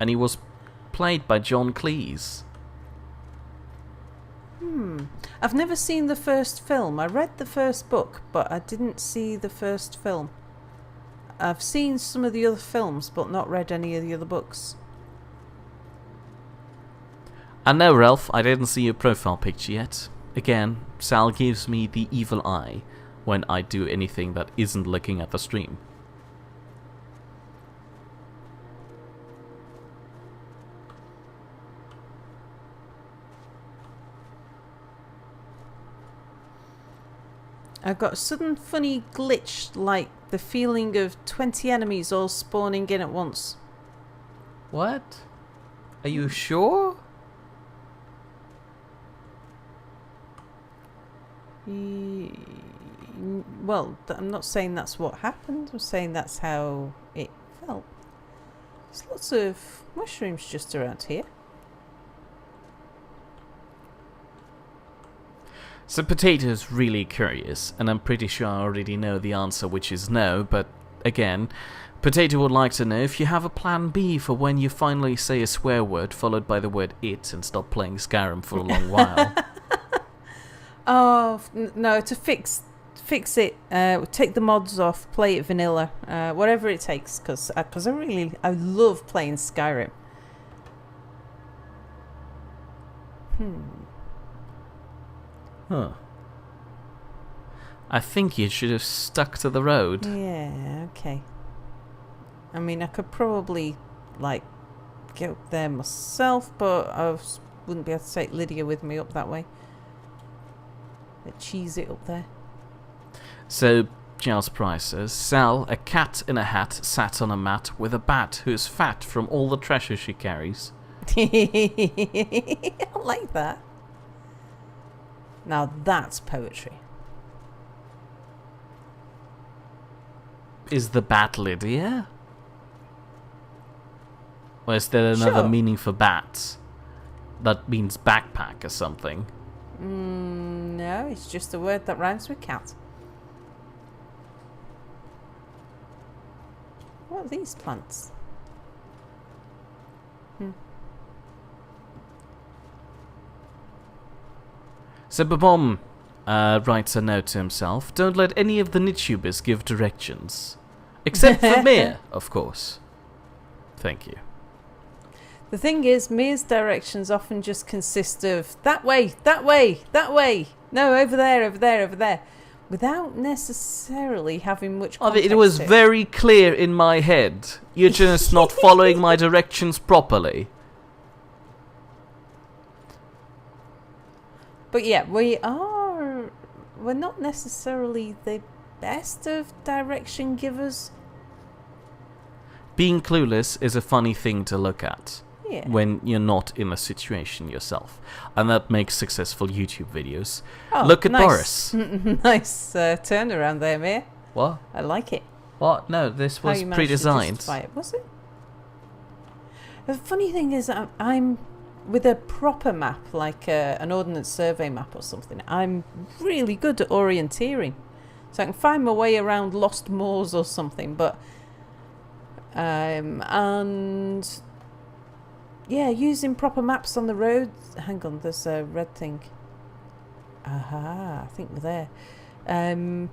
And he was played by John Cleese. I've never seen the first film. I read the first book, but I didn't see the first film. I've seen some of the other films, but not read any of the other books. I know, Ralph, I didn't see your profile picture yet. Again, Sal gives me the evil eye when I do anything that isn't looking at the stream. I got a sudden funny glitch, like the feeling of 20 enemies all spawning in at once. What? Are you sure? Well, I'm not saying that's what happened. I'm saying that's how it felt. There's lots of mushrooms just around here. So Potato's really curious, and I'm pretty sure I already know the answer, which is no, but again, Potato would like to know if you have a plan B for when you finally say a swear word followed by the word it and stop playing Skyrim for a long while. Oh, no, to fix it, take the mods off, play it vanilla, whatever it takes, because I love playing Skyrim. Huh. I think you should have stuck to the road. Yeah, okay. I mean, I could probably, like, get up there myself, but I wouldn't be able to take Lydia with me up that way. Cheese it up there. So, Giles Price says, Sal, a cat in a hat, sat on a mat with a bat who is fat from all the treasure she carries. I like that. Now that's poetry. Is the bat Lydia? Or is there another meaning for bat? That means backpack or something. No, it's just a word that rhymes with cat. What are these plants? So Babom writes a note to himself. Don't let any of the Nitubers give directions. Except for Mia, of course. Thank you. The thing is, Mia's directions often just consist of that way, that way, that way. No, over there, over there, over there. Without necessarily having much context. It was very clear in my head. You're just not following my directions properly. But yeah, we're not necessarily the best of direction givers. Being clueless is a funny thing to look at. Yeah. When you're not in a situation yourself. And that makes successful YouTube videos. Oh, look at nice. Boris. Nice turnaround there, Mia. What? I like it. What? No, this was How you pre-designed. To it, was it? The funny thing is, I'm with a proper map, like an ordnance survey map or something. I'm really good at orienteering, so I can find my way around lost moors or something. But and yeah, using proper maps on the road. Hang on, there's a red thing. Aha, I think we're there.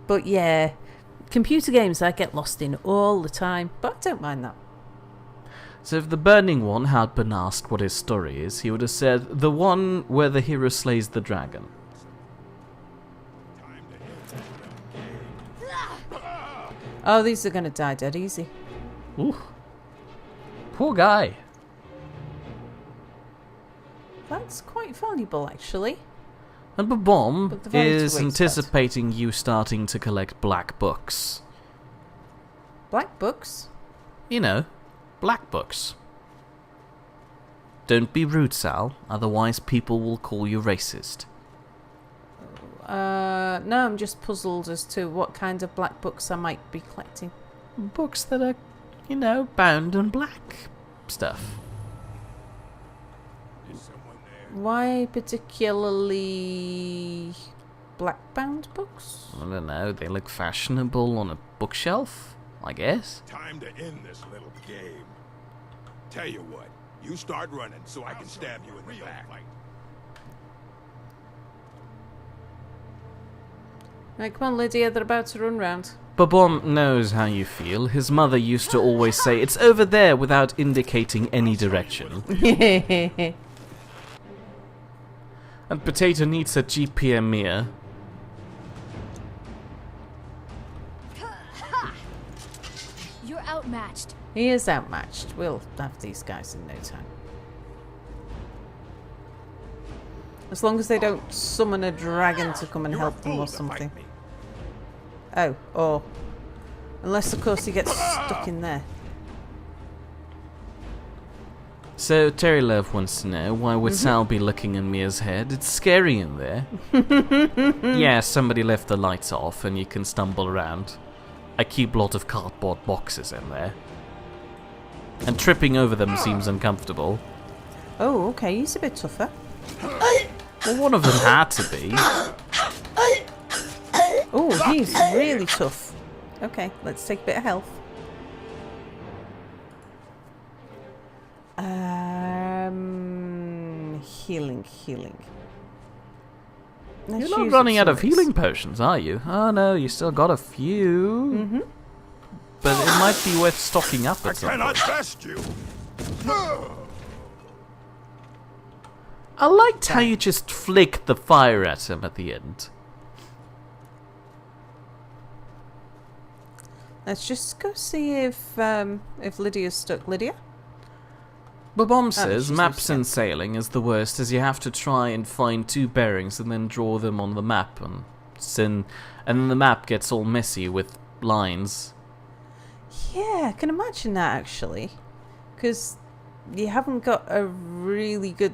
But yeah, computer games I get lost in all the time, but I don't mind that. So if the Burning One had been asked what his story is, he would have said, the one where the hero slays the dragon. Oh, these are going to die dead easy. Ooh. Poor guy. That's quite valuable, actually. And Babom But the value to is waste anticipating you starting to collect black books. Black books? You know, black books. Don't be rude, Sal, otherwise people will call you racist. No, I'm just puzzled as to what kind of black books I might be collecting. Books that are, you know, bound in black stuff. Why particularly black-bound books? I don't know, they look fashionable on a bookshelf, I guess. Time to end this little game. Tell you what, you start running so I can stab you in the back. Right, come on, Lydia, they're about to run round. Babom knows how you feel. His mother used to always say, it's over there, without indicating any direction. And Potato needs a GPM Mia. You're outmatched. He is outmatched. We'll have these guys in no time. As long as they don't summon a dragon to come and help them or something. Oh, or... Unless, of course, he gets stuck in there. So, Terry Love wants to know, why would Sal be looking in Mia's head? It's scary in there. Yeah, somebody left the lights off and you can stumble around. I keep a lot of cardboard boxes in there. And tripping over them seems uncomfortable. Oh, okay, he's a bit tougher. Well, one of them had to be. Oh, he's really tough. Okay, let's take a bit of health. Healing. Let's You're not use running it out of some healing potions, are you? Oh no, you still got a few. But it might be worth stocking up at some point. I cannot best you. I liked how you just flicked the fire at him at the end. Let's just go see if Lydia's stuck. Lydia? Babom says she's maps stuck. and sailing is the worst, as you have to try and find two bearings and then draw them on the map, and then the map gets all messy with lines. Yeah, I can imagine that actually, because you haven't got a really good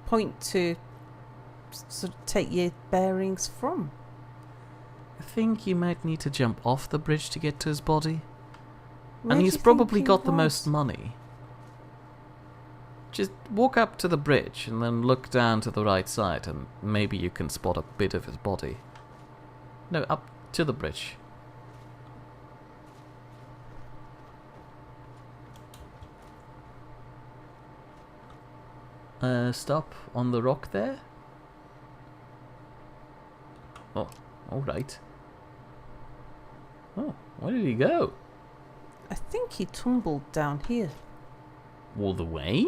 point to sort of take your bearings from. I think you might need to jump off the bridge to get to his body. Where And do he's you probably think he got the was? most money. Just walk up to the bridge and then look down to the right side and maybe you can spot a bit of his body. No, up to the bridge. stop on the rock there. Oh, alright. Oh, where did he go? I think he tumbled down here. All the way?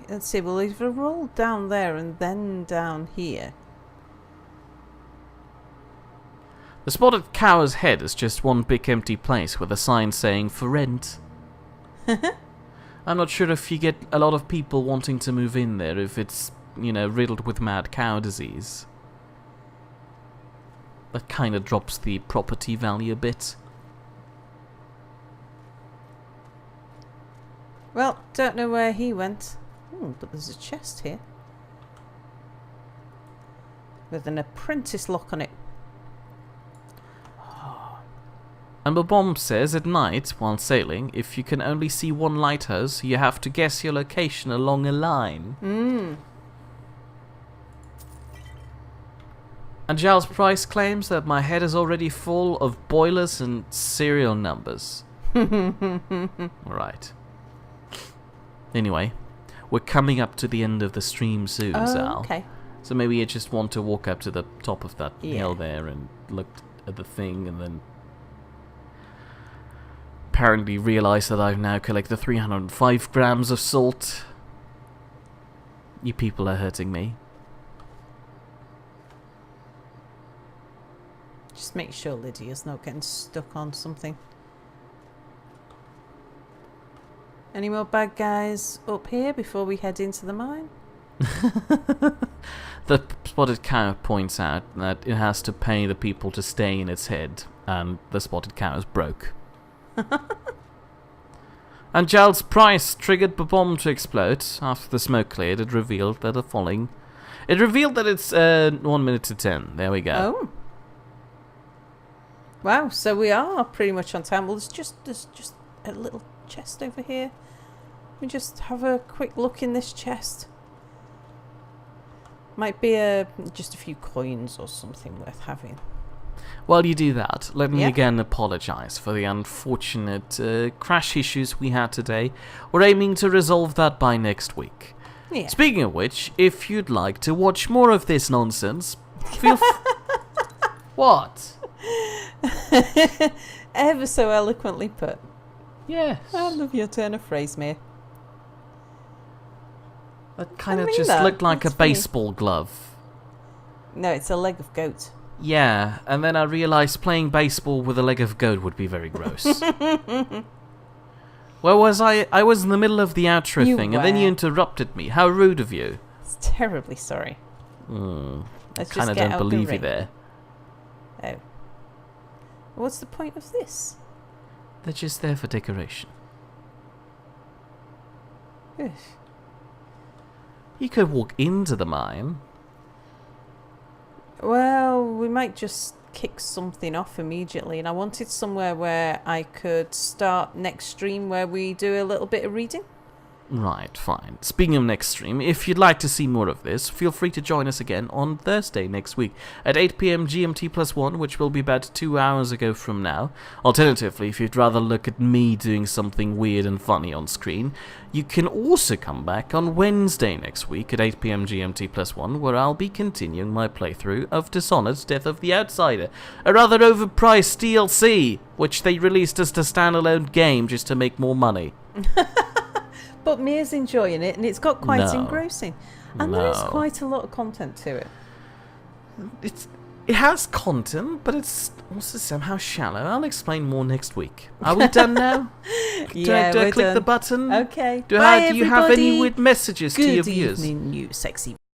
Let's see, well, if I roll down there and then down here. The spotted cow's head is just one big empty place with a sign saying for rent. I'm not sure if you get a lot of people wanting to move in there if it's, you know, riddled with mad cow disease. That kind of drops the property value a bit. Well, don't know where he went. But there's a chest here. With an apprentice lock on it. And the bomb says at night, while sailing, if you can only see one lighthouse, you have to guess your location along a line. And Giles Price claims that my head is already full of boilers and serial numbers. Right. Anyway, we're coming up to the end of the stream soon, Sal. Okay. So maybe you just want to walk up to the top of that hill there and look at the thing and then apparently realize that I've now collected 305 grams of salt. You people are hurting me. Just make sure Lydia's not getting stuck on something. Any more bad guys up here before we head into the mine? The spotted cow points out that it has to pay the people to stay in its head, and the spotted cow is broke. And Giles Price triggered the bomb to explode. After the smoke cleared, it revealed that It revealed that it's 1 minute to 10. There we go. Oh. Wow, so we are pretty much on time. Well, there's just a little chest over here. Let me just have a quick look in this chest. Might be just a few coins or something worth having. While you do that, let me again apologise for the unfortunate crash issues we had today. We're aiming to resolve that by next week. Yeah. Speaking of which, if you'd like to watch more of this nonsense, feel What? Ever so eloquently put. Yes. I love your turn of phrase, mate. That kind of just looked like a baseball glove. No, it's a leg of goat. Yeah, and then I realised playing baseball with a leg of goat would be very gross. Where was I? I was in the middle of the outro thing, and then you interrupted me. How rude of you. It's terribly sorry. I kind of don't believe you there. Oh. What's the point of this? They're just there for decoration. Ugh. You could walk into the mine. Well, we might just kick something off immediately, and I wanted somewhere where I could start next stream where we do a little bit of reading. Right, fine. Speaking of next stream, if you'd like to see more of this, feel free to join us again on Thursday next week at 8 PM GMT +1, which will be about 2 hours ago from now. Alternatively, if you'd rather look at me doing something weird and funny on screen, you can also come back on Wednesday next week at 8 PM GMT +1, where I'll be continuing my playthrough of Dishonored's Death of the Outsider, a rather overpriced DLC, which they released as a standalone game just to make more money. But Mia's enjoying it, and it's got quite engrossing. And there is quite a lot of content to it. It has content, but it's also somehow shallow. I'll explain more next week. Are we done now? Do I click the button? Okay. Do you have any weird messages to your viewers? Good evening, you sexy